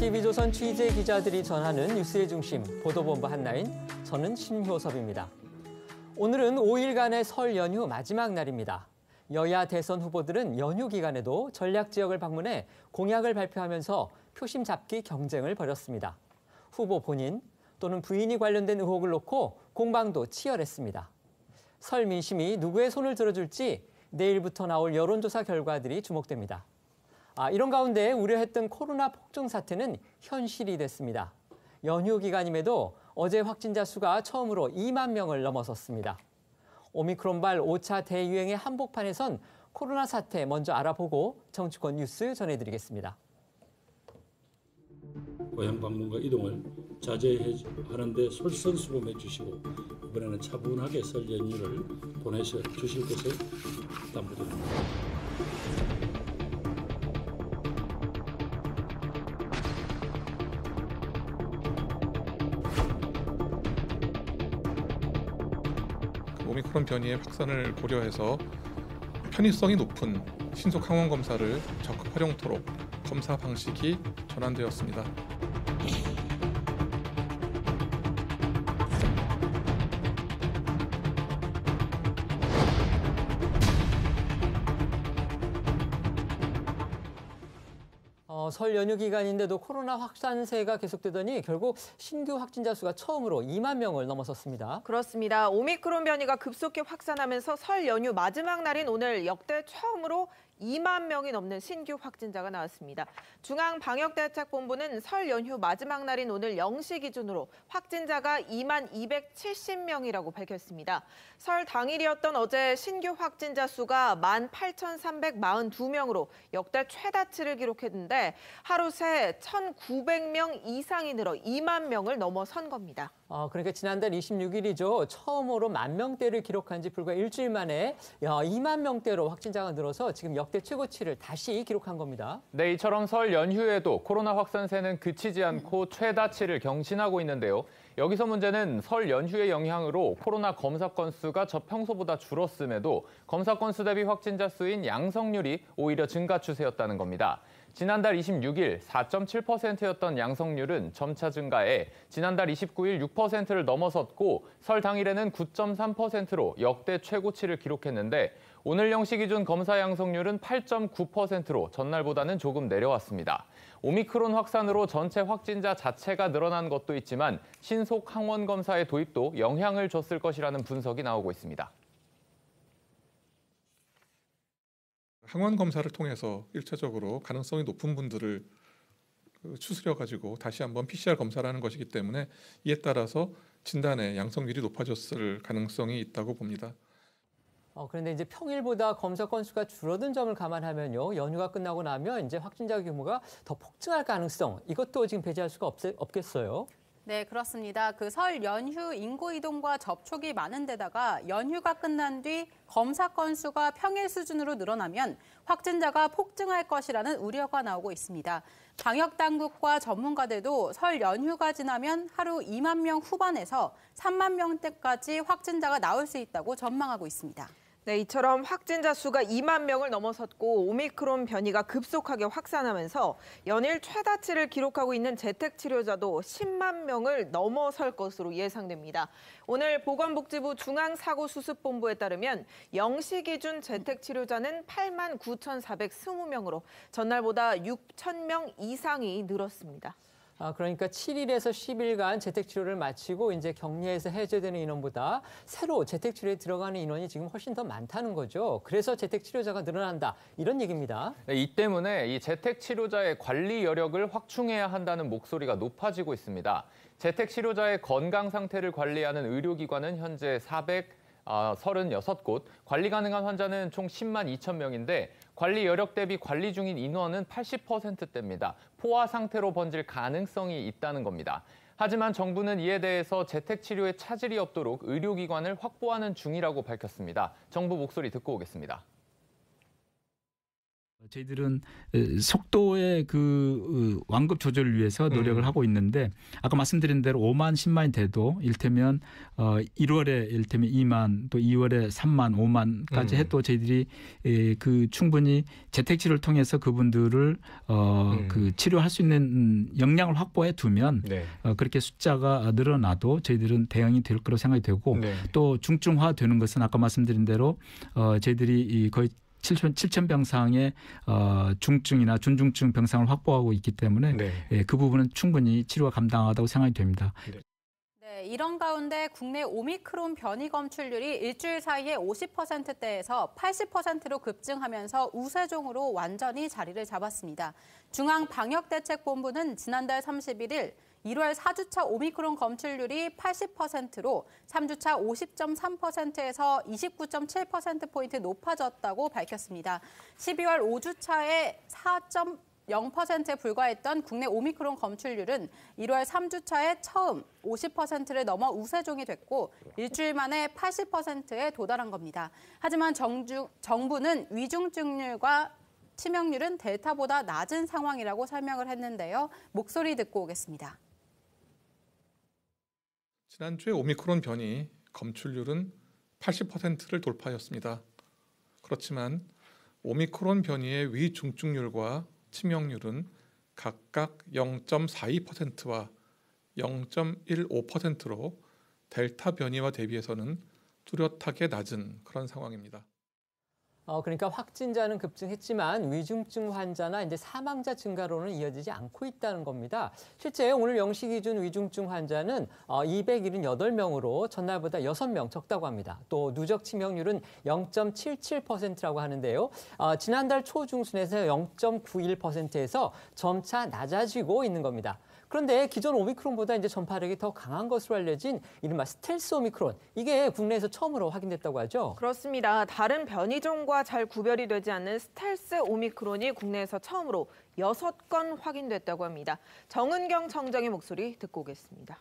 TV조선 취재 기자들이 전하는 뉴스의 중심, 보도본부 한라인, 저는 신효섭입니다. 오늘은 5일간의 설 연휴 마지막 날입니다. 여야 대선 후보들은 연휴 기간에도 전략 지역을 방문해 공약을 발표하면서 표심 잡기 경쟁을 벌였습니다. 후보 본인 또는 부인이 관련된 의혹을 놓고 공방도 치열했습니다. 설 민심이 누구의 손을 들어줄지 내일부터 나올 여론조사 결과들이 주목됩니다. 이런 가운데 우려했던 코로나 폭증 사태는 현실이 됐습니다. 연휴 기간임에도 어제 확진자 수가 처음으로 2만 명을 넘어섰습니다. 오미크론발 5차 대유행의 한복판에선 코로나 사태 먼저 알아보고 정치권 뉴스 전해드리겠습니다. 고향 방문과 이동을 자제하는 데 솔선수범해 주시고 이번에는 차분하게 설 연휴를 보내셔 주실 것을 당부드립니다. 오미크론 변이의 확산을 고려해서 편의성이 높은 신속 항원 검사를 적극 활용토록 검사 방식이 전환되었습니다. 설 연휴 기간인데도 코로나 확산세가 계속되더니 결국 신규 확진자 수가 처음으로 2만 명을 넘어섰습니다. 그렇습니다. 오미크론 변이가 급속히 확산하면서 설 연휴 마지막 날인 오늘 역대 처음으로 2만 명이 넘는 신규 확진자가 나왔습니다. 중앙방역대책본부는 설 연휴 마지막 날인 오늘 0시 기준으로 확진자가 2만 270명이라고 밝혔습니다. 설 당일이었던 어제 신규 확진자 수가 18,342명으로 역대 최다치를 기록했는데 하루 새 1,900명 이상이 늘어 2만 명을 넘어선 겁니다. 그러니까 지난달 26일이죠. 처음으로 10,000명대를 기록한 지 불과 일주일 만에 2만 명대로 확진자가 늘어서 지금 역대 최고치를 다시 기록한 겁니다. 네, 이처럼 설 연휴에도 코로나 확산세는 그치지 않고 최다치를 경신하고 있는데요. 여기서 문제는 설 연휴의 영향으로 코로나 검사 건수가 저평소보다 줄었음에도 검사 건수 대비 확진자 수인 양성률이 오히려 증가 추세였다는 겁니다. 지난달 26일 4.7%였던 양성률은 점차 증가해 지난달 29일 6%를 넘어섰고 설 당일에는 9.3%로 역대 최고치를 기록했는데 오늘 0시 기준 검사 양성률은 8.9%로 전날보다는 조금 내려왔습니다. 오미크론 확산으로 전체 확진자 자체가 늘어난 것도 있지만 신속 항원 검사의 도입도 영향을 줬을 것이라는 분석이 나오고 있습니다. 항원 검사를 통해서 1차적으로 가능성이 높은 분들을 추스려가지고 다시 한번 PCR 검사를 하는 것이기 때문에 이에 따라서 진단의 양성률이 높아졌을 가능성이 있다고 봅니다. 그런데 이제 평일보다 검사 건수가 줄어든 점을 감안하면요. 연휴가 끝나고 나면 이제 확진자 규모가 더 폭증할 가능성, 이것도 지금 배제할 수가 없겠어요. 네, 그렇습니다. 그 설 연휴 인구 이동과 접촉이 많은 데다가 연휴가 끝난 뒤 검사 건수가 평일 수준으로 늘어나면 확진자가 폭증할 것이라는 우려가 나오고 있습니다. 방역당국과 전문가들도 설 연휴가 지나면 하루 2만 명 후반에서 3만 명대까지 확진자가 나올 수 있다고 전망하고 있습니다. 네, 이처럼 확진자 수가 2만 명을 넘어섰고 오미크론 변이가 급속하게 확산하면서 연일 최다치를 기록하고 있는 재택치료자도 10만 명을 넘어설 것으로 예상됩니다. 오늘 보건복지부 중앙사고수습본부에 따르면 0시 기준 재택치료자는 8만 9,420명으로 전날보다 6,000명 이상이 늘었습니다. 그러니까 7일에서 10일간 재택치료를 마치고 이제 격리에서 해제되는 인원보다 새로 재택치료에 들어가는 인원이 지금 훨씬 더 많다는 거죠. 그래서 재택치료자가 늘어난다, 이런 얘기입니다. 네, 이 때문에 이 재택치료자의 관리 여력을 확충해야 한다는 목소리가 높아지고 있습니다. 재택치료자의 건강 상태를 관리하는 의료기관은 현재 436곳, 관리 가능한 환자는 총 10만 2천 명인데 관리 여력 대비 관리 중인 인원은 80%대입니다. 포화 상태로 번질 가능성이 있다는 겁니다. 하지만 정부는 이에 대해서 재택치료에 차질이 없도록 의료기관을 확보하는 중이라고 밝혔습니다. 정부 목소리 듣고 오겠습니다. 저희들은 속도의 그 완급 조절을 위해서 노력을 하고 있는데 아까 말씀드린 대로 5만, 10만이 돼도 일테면 1월에 일테면 2만 또 2월에 3만, 5만까지 해도 저희들이 그 충분히 재택치료를 통해서 그분들을 그 치료할 수 있는 역량을 확보해 두면 그렇게 숫자가 늘어나도 저희들은 대응이 될 거라고 생각이 되고 또 중증화되는 것은 아까 말씀드린 대로 저희들이 거의 7천 병상의 중증이나 준중증 병상을 확보하고 있기 때문에 그 부분은 충분히 치료가 감당하다고 생각이 됩니다. 네, 이런 가운데 국내 오미크론 변이 검출률이 일주일 사이에 50%대에서 80%로 급증하면서 우세종으로 완전히 자리를 잡았습니다. 중앙방역대책본부는 지난달 31일 1월 4주차 오미크론 검출률이 80%로 3주차 50.3%에서 29.7%포인트 높아졌다고 밝혔습니다. 12월 5주차에 4.0%에 불과했던 국내 오미크론 검출률은 1월 3주차에 처음 50%를 넘어 우세종이 됐고 일주일 만에 80%에 도달한 겁니다. 하지만 정부는 위중증률과 치명률은 델타보다 낮은 상황이라고 설명을 했는데요. 목소리 듣고 오겠습니다. 지난주에 오미크론 변이 검출률은 80%를 돌파하였습니다. 그렇지만 오미크론 변이의 위중증률과 치명률은 각각 0.42%와 0.15%로 델타 변이와 대비해서는 뚜렷하게 낮은 그런 상황입니다. 그러니까 확진자는 급증했지만 위중증 환자나 이제 사망자 증가로는 이어지지 않고 있다는 겁니다. 실제 오늘 0시 기준 위중증 환자는 278명으로 전날보다 6명 적다고 합니다. 또 누적 치명률은 0.77%라고 하는데요. 지난달 초중순에서 0.91%에서 점차 낮아지고 있는 겁니다. 그런데 기존 오미크론보다 이제 전파력이 더 강한 것으로 알려진 이른바 스텔스 오미크론, 이게 국내에서 처음으로 확인됐다고 하죠? 그렇습니다. 다른 변이종과 잘 구별이 되지 않는 스텔스 오미크론이 국내에서 처음으로 6건 확인됐다고 합니다. 정은경 청장의 목소리 듣고 오겠습니다.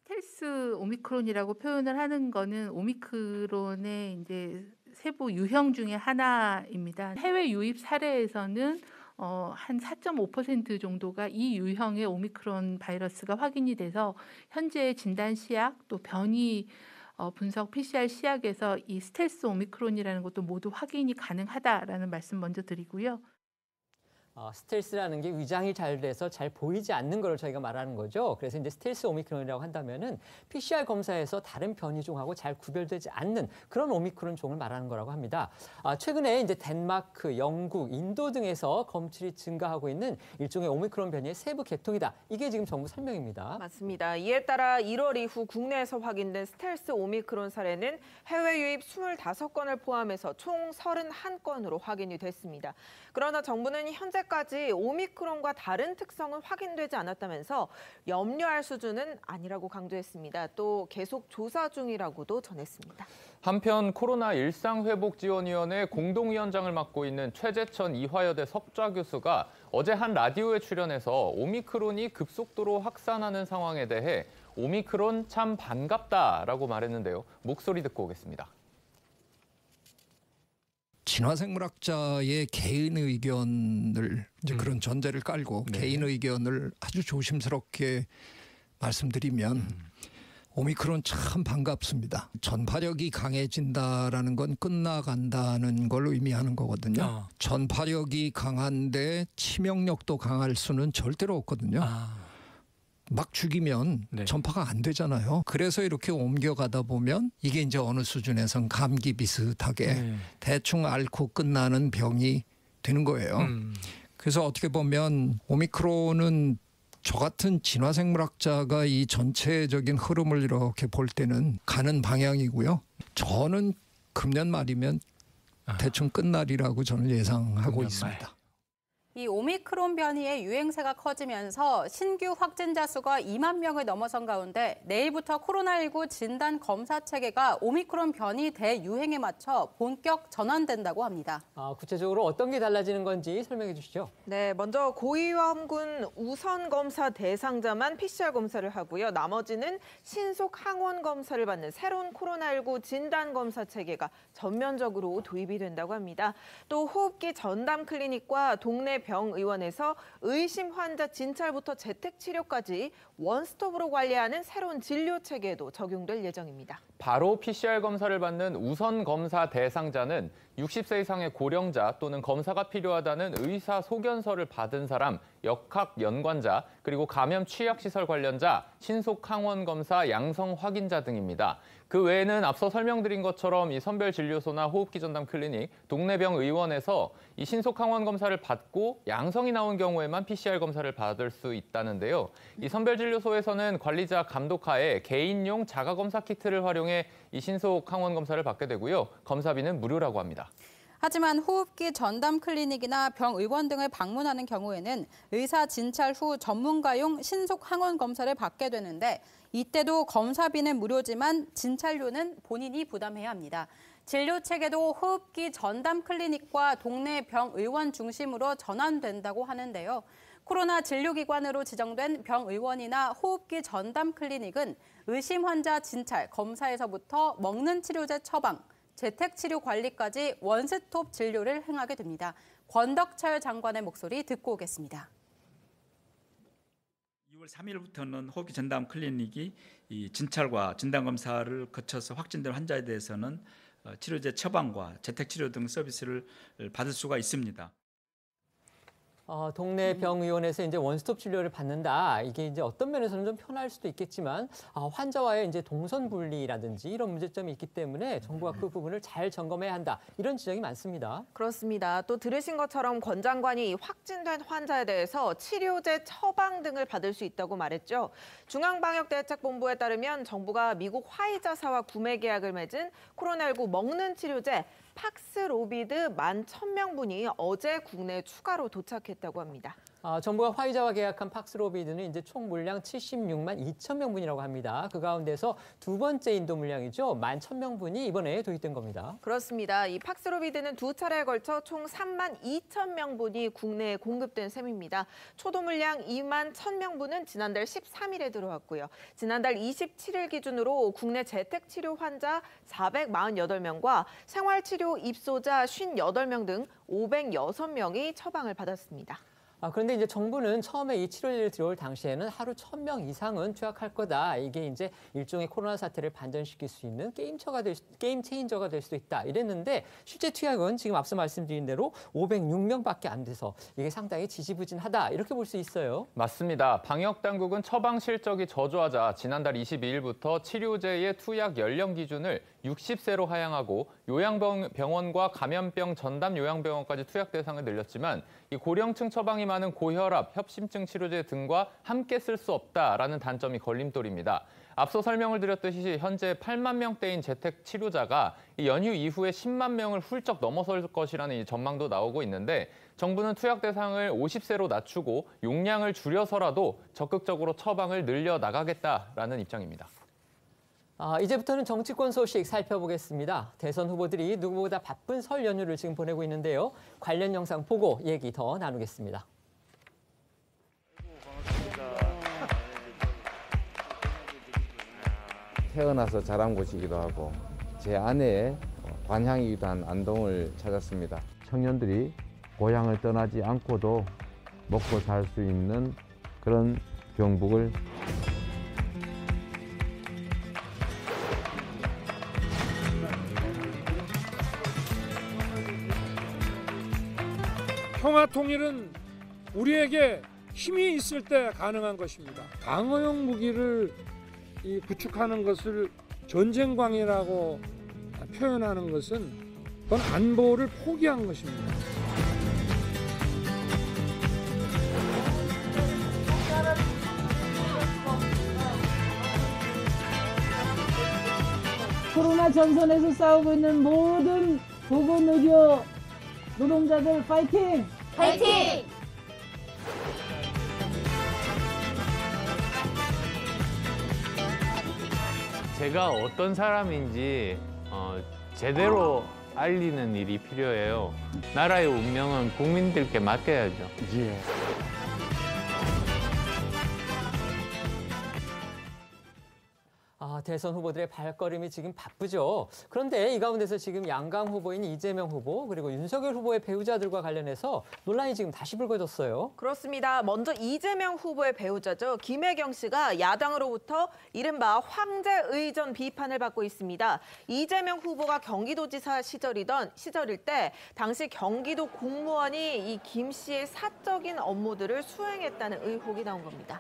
스텔스 오미크론이라고 표현을 하는 거는 오미크론의 이제 세부 유형 중에 하나입니다. 해외 유입 사례에서는 한 4.5% 정도가 이 유형의 오미크론 바이러스가 확인이 돼서 현재 진단 시약 또 변이 분석 PCR 시약에서 이 스텔스 오미크론이라는 것도 모두 확인이 가능하다라는 말씀 먼저 드리고요. 스텔스라는 게 위장이 잘 돼서 잘 보이지 않는 걸 저희가 말하는 거죠. 그래서 이제 스텔스 오미크론이라고 한다면은 PCR 검사에서 다른 변이종하고 잘 구별되지 않는 그런 오미크론 종을 말하는 거라고 합니다. 최근에 이제 덴마크, 영국, 인도 등에서 검출이 증가하고 있는 일종의 오미크론 변이의 세부 계통이다. 이게 지금 정부 설명입니다. 맞습니다. 이에 따라 1월 이후 국내에서 확인된 스텔스 오미크론 사례는 해외 유입 25건을 포함해서 총 31건으로 확인이 됐습니다. 그러나 정부는 현재까지 오미크론과 다른 특성은 확인되지 않았다면서 염려할 수준은 아니라고 강조했습니다. 또 계속 조사 중이라고도 전했습니다. 한편 코로나 일상회복지원위원회 공동위원장을 맡고 있는 최재천 이화여대 석좌 교수가 어제 한 라디오에 출연해서 오미크론이 급속도로 확산하는 상황에 대해 오미크론 참 반갑다라고 말했는데요. 목소리 듣고 오겠습니다. 진화생물학자의 개인 의견을 이제 그런 전제를 깔고 개인 의견을 아주 조심스럽게 말씀드리면 오미크론 참 반갑습니다. 전파력이 강해진다라는 건 끝나간다는 걸 의미하는 거거든요. 전파력이 강한데 치명력도 강할 수는 절대로 없거든요. 막 죽이면 전파가 안 되잖아요. 그래서 이렇게 옮겨가다 보면 이게 이제 어느 수준에선 감기 비슷하게 대충 앓고 끝나는 병이 되는 거예요. 그래서 어떻게 보면 오미크론은 저 같은 진화생물학자가 이 전체적인 흐름을 이렇게 볼 때는 가는 방향이고요. 저는 금년 말이면 대충 끝날이라고 저는 예상하고 있습니다. 이 오미크론 변이의 유행세가 커지면서 신규 확진자 수가 2만 명을 넘어선 가운데 내일부터 코로나19 진단 검사 체계가 오미크론 변이 대유행에 맞춰 본격 전환된다고 합니다. 구체적으로 어떤 게 달라지는 건지 설명해 주시죠. 네, 먼저 고위험군 우선 검사 대상자만 PCR 검사를 하고요. 나머지는 신속 항원 검사를 받는 새로운 코로나19 진단 검사 체계가 전면적으로 도입이 된다고 합니다. 또 호흡기 전담 클리닉과 동네 병의원에서 의심 환자 진찰부터 재택 치료까지 원스톱으로 관리하는 새로운 진료 체계도 적용될 예정입니다. 바로 PCR 검사를 받는 우선 검사 대상자는 60세 이상의 고령자 또는 검사가 필요하다는 의사 소견서를 받은 사람, 역학 연관자, 그리고 감염 취약시설 관련자, 신속 항원 검사 양성 확인자 등입니다. 그 외에는 앞서 설명드린 것처럼 이 선별진료소나 호흡기 전담 클리닉, 동네병 의원에서 이 신속 항원 검사를 받고 양성이 나온 경우에만 PCR 검사를 받을 수 있다는데요. 이 선별진료소에서는 관리자 감독하에 개인용 자가검사 키트를 활용해 이 신속 항원 검사를 받게 되고요. 검사비는 무료라고 합니다. 하지만 호흡기 전담 클리닉이나 병의원 등을 방문하는 경우에는 의사 진찰 후 전문가용 신속 항원 검사를 받게 되는데 이때도 검사비는 무료지만 진찰료는 본인이 부담해야 합니다. 진료 체계도 호흡기 전담 클리닉과 동네 병의원 중심으로 전환된다고 하는데요. 코로나 진료기관으로 지정된 병의원이나 호흡기 전담 클리닉은 의심 환자 진찰, 검사에서부터 먹는 치료제 처방, 재택치료 관리까지 원스톱 진료를 행하게 됩니다. 권덕철 장관의 목소리 듣고 오겠습니다. 2월 3일부터는 호흡기 전담 클리닉이 이 진찰과 진단검사를 거쳐서 확진된 환자에 대해서는 치료제 처방과 재택치료 등 서비스를 받을 수가 있습니다. 동네 병의원에서 이제 원스톱 진료를 받는다. 이게 이제 어떤 면에서는 좀 편할 수도 있겠지만 환자와의 이제 동선 분리라든지 이런 문제점이 있기 때문에 정부가 그 부분을 잘 점검해야 한다. 이런 지적이 많습니다. 그렇습니다. 또 들으신 것처럼 권 장관이 확진된 환자에 대해서 치료제 처방 등을 받을 수 있다고 말했죠. 중앙방역대책본부에 따르면 정부가 미국 화이자사와 구매 계약을 맺은 코로나19 먹는 치료제 팍스로비드 11,000명분이 어제 국내에 추가로 도착했다고 합니다. 정부가 화이자와 계약한 팍스로비드는 이제 총 물량 76만 2천 명분이라고 합니다. 그 가운데서 두 번째 인도 물량이죠. 11,000명분이 이번에 도입된 겁니다. 그렇습니다. 이 팍스로비드는 두 차례에 걸쳐 총 3만 2천 명분이 국내에 공급된 셈입니다. 초도 물량 2만 1,000명분은 지난달 13일에 들어왔고요. 지난달 27일 기준으로 국내 재택치료 환자 448명과 생활치료 입소자 58명 등 506명이 처방을 받았습니다. 그런데 이제 정부는 처음에 이 치료제를 들어올 당시에는 하루 1,000명 이상은 투약할 거다. 이게 이제 일종의 코로나 사태를 반전시킬 수 있는 게임 체인저가 될 수도 있다. 이랬는데 실제 투약은 지금 앞서 말씀드린 대로 506명밖에 안 돼서 이게 상당히 지지부진하다. 이렇게 볼 수 있어요. 맞습니다. 방역 당국은 처방 실적이 저조하자 지난달 22일부터 치료제의 투약 연령 기준을 60세로 하향하고 요양병원과 감염병 전담 요양병원까지 투약 대상을 늘렸지만 이 고령층 처방이 많은 고혈압, 협심증 치료제 등과 함께 쓸 수 없다라는 단점이 걸림돌입니다. 앞서 설명을 드렸듯이 현재 8만 명대인 재택 치료자가 이 연휴 이후에 10만 명을 훌쩍 넘어설 것이라는 이 전망도 나오고 있는데 정부는 투약 대상을 50세로 낮추고 용량을 줄여서라도 적극적으로 처방을 늘려나가겠다라는 입장입니다. 이제부터는 정치권 소식 살펴보겠습니다. 대선 후보들이 누구보다 바쁜 설 연휴를 지금 보내고 있는데요. 관련 영상 보고 얘기 더 나누겠습니다. 태어나서 자란 곳이기도 하고 제 아내의 관향이기도 한 안동을 찾았습니다. 청년들이 고향을 떠나지 않고도 먹고 살 수 있는 그런 경북을 평화 통일은 우리에게 힘이 있을 때 가능한 것입니다. 방어용 무기를 구축하는 것을 전쟁광이라고 표현하는 것은 그건 안보를 포기한 것입니다. 코로나 전선에서 싸우고 있는 모든 보건의료 노동자들 파이팅! 파이팅! 제가 어떤 사람인지 제대로 알리는 일이 필요해요. 나라의 운명은 국민들께 맡겨야죠. 예. 대선 후보들의 발걸음이 지금 바쁘죠. 그런데 이 가운데서 지금 양강 후보인 이재명 후보 그리고 윤석열 후보의 배우자들과 관련해서 논란이 지금 다시 불거졌어요. 그렇습니다. 먼저 이재명 후보의 배우자죠. 김혜경 씨가 야당으로부터 이른바 황제 의전 비판을 받고 있습니다. 이재명 후보가 경기도지사 시절일 때 당시 경기도 공무원이 이 김 씨의 사적인 업무들을 수행했다는 의혹이 나온 겁니다.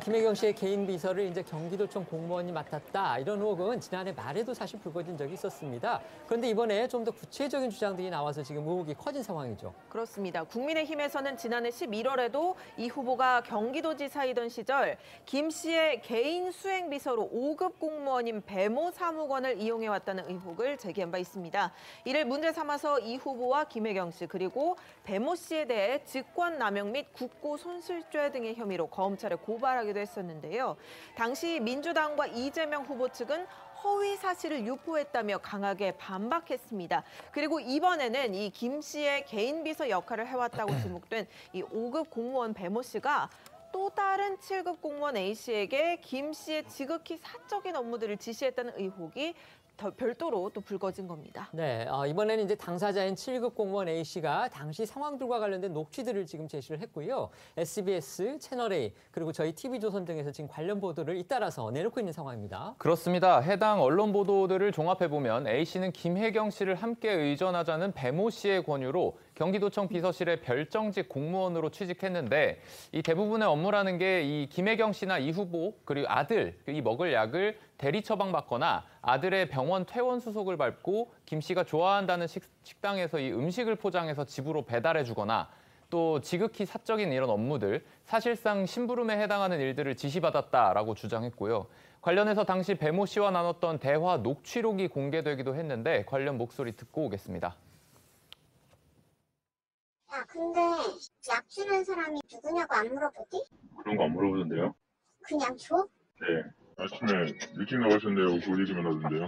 김혜경 씨의 개인 비서를 이제 경기도청 공무원이 맡았다. 이런 의혹은 지난해 말에도 사실 불거진 적이 있었습니다. 그런데 이번에 좀 더 구체적인 주장들이 나와서 지금 의혹이 커진 상황이죠. 그렇습니다. 국민의힘에서는 지난해 11월에도 이 후보가 경기도지사이던 시절 김 씨의 개인 수행 비서로 5급 공무원인 배모 사무관을 이용해왔다는 의혹을 제기한 바 있습니다. 이를 문제 삼아서 이 후보와 김혜경 씨 그리고 배모 씨에 대해 직권남용 및 국고손실죄 등의 혐의로 검찰에 고발하기도 했었는데요. 당시 민주당과 이재명 후보 측은 허위 사실을 유포했다며 강하게 반박했습니다. 그리고 이번에는 이 김 씨의 개인 비서 역할을 해왔다고 지목된 이 5급 공무원 배모 씨가 또 다른 7급 공무원 A 씨에게 김 씨의 지극히 사적인 업무들을 지시했다는 의혹이 별도로 또 불거진 겁니다. 네, 이번에는 이제 당사자인 7급 공무원 A 씨가 당시 상황들과 관련된 녹취들을 지금 제시를 했고요. SBS, 채널A, 그리고 저희 TV조선 등에서 지금 관련 보도를 잇따라서 내놓고 있는 상황입니다. 그렇습니다. 해당 언론 보도들을 종합해보면 A 씨는 김혜경 씨를 함께 의전하자는 배모 씨의 권유로 경기도청 비서실의 별정직 공무원으로 취직했는데 이 대부분의 업무라는 게 이 김혜경 씨나 이 후보 그리고 아들 이 먹을 약을 대리 처방받거나 아들의 병원 퇴원 수속을 밟고 김 씨가 좋아한다는 식당에서 이 음식을 포장해서 집으로 배달해 주거나 또 지극히 사적인 이런 업무들, 사실상 심부름에 해당하는 일들을 지시받았다라고 주장했고요. 관련해서 당시 배모 씨와 나눴던 대화 녹취록이 공개되기도 했는데 관련 목소리 듣고 오겠습니다. 야, 근데 약 주는 사람이 누구냐고 안 물어보지? 그런 거 안 물어보던데요? 그냥 줘? 네. 아침에 일찍 나가셨네요. 그 얘기만 하던데요.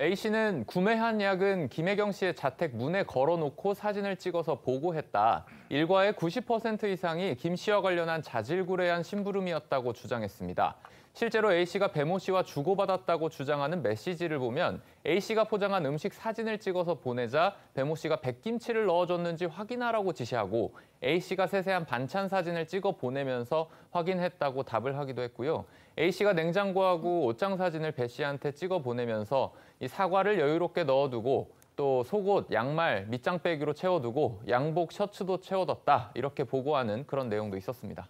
A 씨는 구매한 약은 김혜경 씨의 자택 문에 걸어놓고 사진을 찍어서 보고했다. 일과의 90% 이상이 김 씨와 관련한 자질구레한 심부름이었다고 주장했습니다. 실제로 A 씨가 배모 씨와 주고받았다고 주장하는 메시지를 보면 A 씨가 포장한 음식 사진을 찍어서 보내자 배모 씨가 백김치를 넣어줬는지 확인하라고 지시하고 A 씨가 세세한 반찬 사진을 찍어 보내면서 확인했다고 답을 하기도 했고요. A 씨가 냉장고하고 옷장 사진을 배 씨한테 찍어 보내면서 이 사과를 여유롭게 넣어두고 또 속옷, 양말, 밑장빼기로 채워두고 양복, 셔츠도 채워뒀다. 이렇게 보고하는 그런 내용도 있었습니다.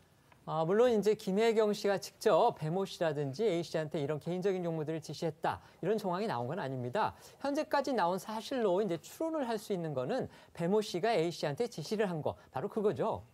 물론 이제 김혜경 씨가 직접 배모 씨라든지 A 씨한테 이런 개인적인 용무들을 지시했다. 이런 정황이 나온 건 아닙니다. 현재까지 나온 사실로 이제 추론을 할 수 있는 거는 배모 씨가 A 씨한테 지시를 한 거, 바로 그거죠.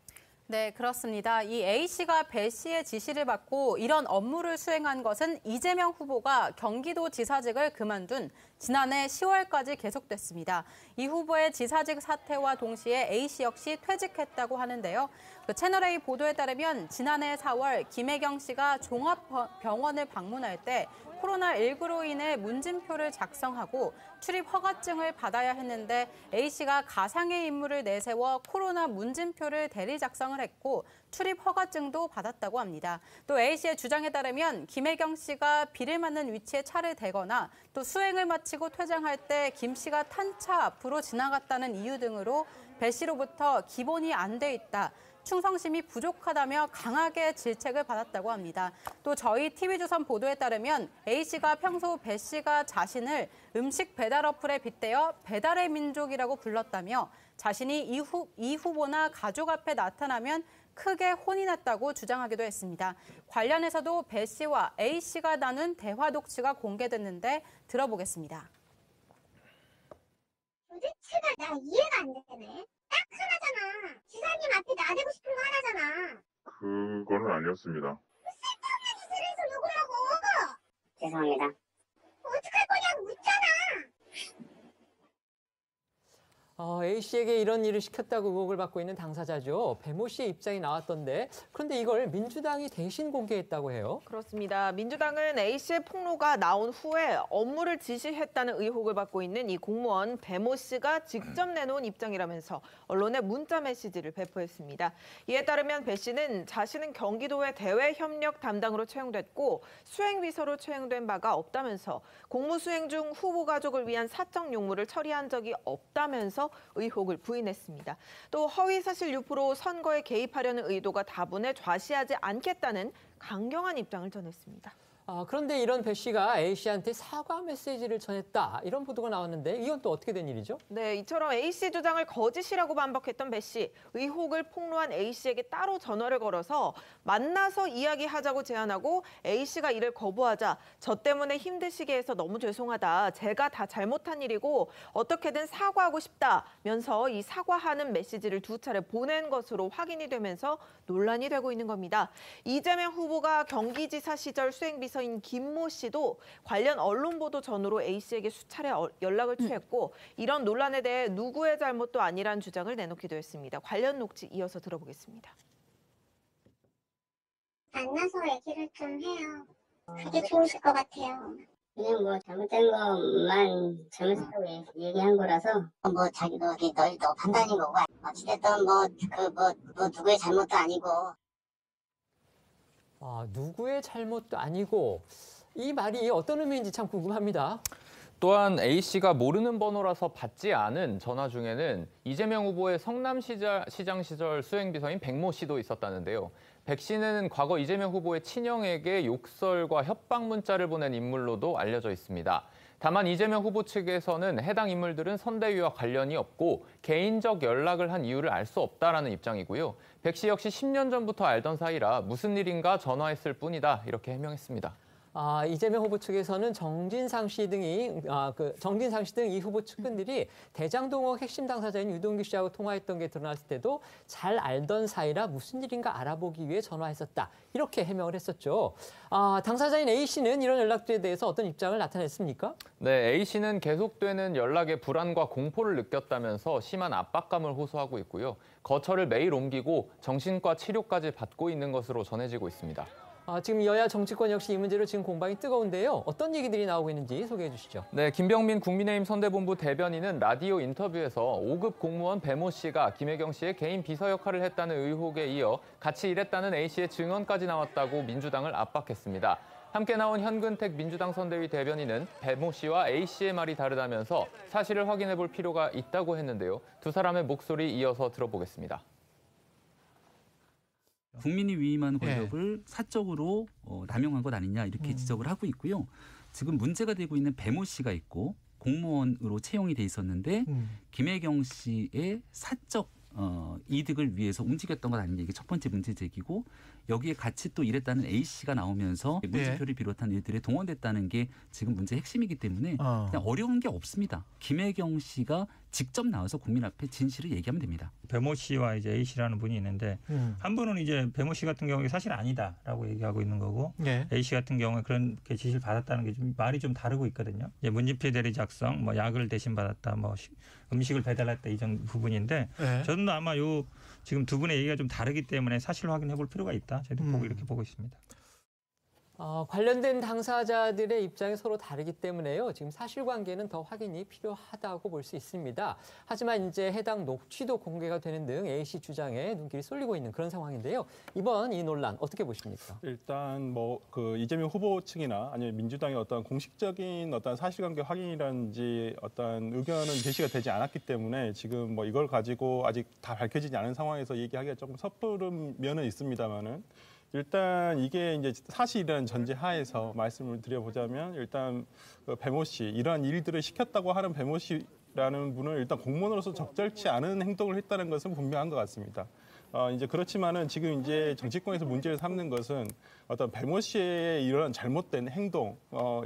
네, 그렇습니다. 이 A 씨가 배 씨의 지시를 받고 이런 업무를 수행한 것은 이재명 후보가 경기도지사직을 그만둔 지난해 10월까지 계속됐습니다. 이 후보의 지사직 사퇴와 동시에 A 씨 역시 퇴직했다고 하는데요. 그 채널A 보도에 따르면 지난해 4월 김혜경 씨가 종합병원을 방문할 때 코로나19로 인해 문진표를 작성하고 출입 허가증을 받아야 했는데 A 씨가 가상의 인물을 내세워 코로나 문진표를 대리 작성을 했고 출입 허가증도 받았다고 합니다. 또 A 씨의 주장에 따르면 김혜경 씨가 비를 맞는 위치에 차를 대거나 또 수행을 마치고 퇴장할 때 김 씨가 탄 차 앞으로 지나갔다는 이유 등으로 배 씨로부터 기본이 안 돼 있다. 충성심이 부족하다며 강하게 질책을 받았다고 합니다. 또 저희 TV조선 보도에 따르면 A 씨가 평소 배 씨가 자신을 음식 배달 어플에 빗대어 배달의 민족이라고 불렀다며 자신이 이 후보나 가족 앞에 나타나면 크게 혼이 났다고 주장하기도 했습니다. 관련해서도 배 씨와 A 씨가 나눈 대화 녹취가 공개됐는데 들어보겠습니다. 도대체가 나 이해가 안 되네. 딱 하나잖아. 지사님 앞에 나대고 싶은 거 하나잖아. 그거는 아니었습니다. 쓸데없는 짓을 해서 욕을 하고. 죄송합니다. 어떡할 거냐고 묻잖아. A 씨에게 이런 일을 시켰다고 의혹을 받고 있는 당사자죠. 배모 씨의 입장이 나왔던데 그런데 이걸 민주당이 대신 공개했다고 해요. 그렇습니다. 민주당은 A 씨의 폭로가 나온 후에 업무를 지시했다는 의혹을 받고 있는 이 공무원 배모 씨가 직접 내놓은 입장이라면서 언론에 문자 메시지를 배포했습니다. 이에 따르면 배 씨는 자신은 경기도의 대외협력 담당으로 채용됐고 수행비서로 채용된 바가 없다면서 공무 수행 중 후보 가족을 위한 사적 용무를 처리한 적이 없다면서 의혹을 부인했습니다. 또 허위사실 유포로 선거에 개입하려는 의도가 다분해 좌시하지 않겠다는 강경한 입장을 전했습니다. 그런데 이런 배 씨가 A 씨한테 사과 메시지를 전했다 이런 보도가 나왔는데 이건 또 어떻게 된 일이죠? 네, 이처럼 A 씨 주장을 거짓이라고 반박했던 배 씨. 의혹을 폭로한 A 씨에게 따로 전화를 걸어서 만나서 이야기하자고 제안하고 A 씨가 이를 거부하자 저 때문에 힘드시게 해서 너무 죄송하다. 제가 다 잘못한 일이고 어떻게든 사과하고 싶다면서 이 사과하는 메시지를 2차례 보낸 것으로 확인이 되면서 논란이 되고 있는 겁니다. 이재명 후보가 경기지사 시절 수행비서인 김모 씨도 관련 언론 보도 전후로 A 씨에게 수차례 연락을 취했고 이런 논란에 대해 누구의 잘못도 아니란 주장을 내놓기도 했습니다. 관련 녹취 이어서 들어보겠습니다. 만나서 얘기를 좀 해요. 그게 좋으실 것 같아요. 그냥 뭐 잘못된 것만 잘못했다고 얘기한 거라서 뭐 자기도 너희도 판단인 거고 어찌됐든 누구의 잘못도 아니고 누구의 잘못도 아니고 이 말이 어떤 의미인지 참 궁금합니다. 또한 A 씨가 모르는 번호라서 받지 않은 전화 중에는 이재명 후보의 성남시장 시절 수행비서인 백모 씨도 있었다는데요. 백 씨는 과거 이재명 후보의 친형에게 욕설과 협박 문자를 보낸 인물로도 알려져 있습니다. 다만 이재명 후보 측에서는 해당 인물들은 선대위와 관련이 없고 개인적 연락을 한 이유를 알 수 없다라는 입장이고요. 백 씨 역시 10년 전부터 알던 사이라 무슨 일인가 전화했을 뿐이다 이렇게 해명했습니다. 이재명 후보 측에서는 정진상 씨 등 이 후보 측근들이 대장동업 핵심 당사자인 유동규 씨하고 통화했던 게 드러났을 때도 잘 알던 사이라 무슨 일인가 알아보기 위해 전화했었다. 이렇게 해명을 했었죠. 당사자인 A 씨는 이런 연락들에 대해서 어떤 입장을 나타냈습니까? 네, A 씨는 계속되는 연락에 불안과 공포를 느꼈다면서 심한 압박감을 호소하고 있고요. 거처를 매일 옮기고 정신과 치료까지 받고 있는 것으로 전해지고 있습니다. 지금 여야 정치권 역시 이 문제로 지금 공방이 뜨거운데요. 어떤 얘기들이 나오고 있는지 소개해 주시죠. 네, 김병민 국민의힘 선대본부 대변인은 라디오 인터뷰에서 5급 공무원 배모 씨가 김혜경 씨의 개인 비서 역할을 했다는 의혹에 이어 같이 일했다는 A 씨의 증언까지 나왔다고 민주당을 압박했습니다. 함께 나온 현근택 민주당 선대위 대변인은 배모 씨와 A 씨의 말이 다르다면서 사실을 확인해 볼 필요가 있다고 했는데요. 두 사람의 목소리 이어서 들어보겠습니다. 국민이 위임한 권력을 사적으로 남용한 것 아니냐 이렇게 지적을 하고 있고요. 지금 문제가 되고 있는 배모 씨가 있고 공무원으로 채용이 돼 있었는데 김혜경 씨의 사적 이득을 위해서 움직였던 것 아니냐 이게 첫 번째 문제 제기고 여기에 같이 또 일했다는 A 씨가 나오면서 문제표를 비롯한 일들에 동원됐다는 게 지금 문제의 핵심이기 때문에 그냥 어려운 게 없습니다. 김혜경 씨가 직접 나와서 국민 앞에 진실을 얘기하면 됩니다. 배모 씨와 이제 A 씨라는 분이 있는데 한 분은 이제 배모 씨 같은 경우에 사실 아니다라고 얘기하고 있는 거고 A 씨 같은 경우에 그런 지시를 받았다는 게 좀 말이 좀 다르고 있거든요. 이제 문진표 대리 작성, 뭐 약을 대신 받았다, 뭐 음식을 배달했다 이런 부분인데 저는 아마 요 지금 두 분의 얘기가 좀 다르기 때문에 사실 확인해 볼 필요가 있다. 저희도 이렇게 보고 있습니다. 관련된 당사자들의 입장이 서로 다르기 때문에요. 지금 사실관계는 더 확인이 필요하다고 볼 수 있습니다. 하지만 이제 해당 녹취도 공개가 되는 등 A 씨 주장에 눈길이 쏠리고 있는 그런 상황인데요. 이번 이 논란 어떻게 보십니까? 일단 이재명 후보 측이나 아니면 민주당의 어떤 공식적인 어떤 사실관계 확인이라든지 어떤 의견은 제시가 되지 않았기 때문에 지금 이걸 가지고 아직 다 밝혀지지 않은 상황에서 얘기하기가 조금 섣부른 면은 있습니다만은. 일단 이게 이제 사실이라는 전제 하에서 말씀을 드려보자면 일단 배모 씨 이러한 일들을 시켰다고 하는 배모 씨라는 분은 일단 공무원으로서 적절치 않은 행동을 했다는 것은 분명한 것 같습니다. 이제 그렇지만은 지금 이제 정치권에서 문제를 삼는 것은 어떤 배모 씨의 이런 잘못된 행동,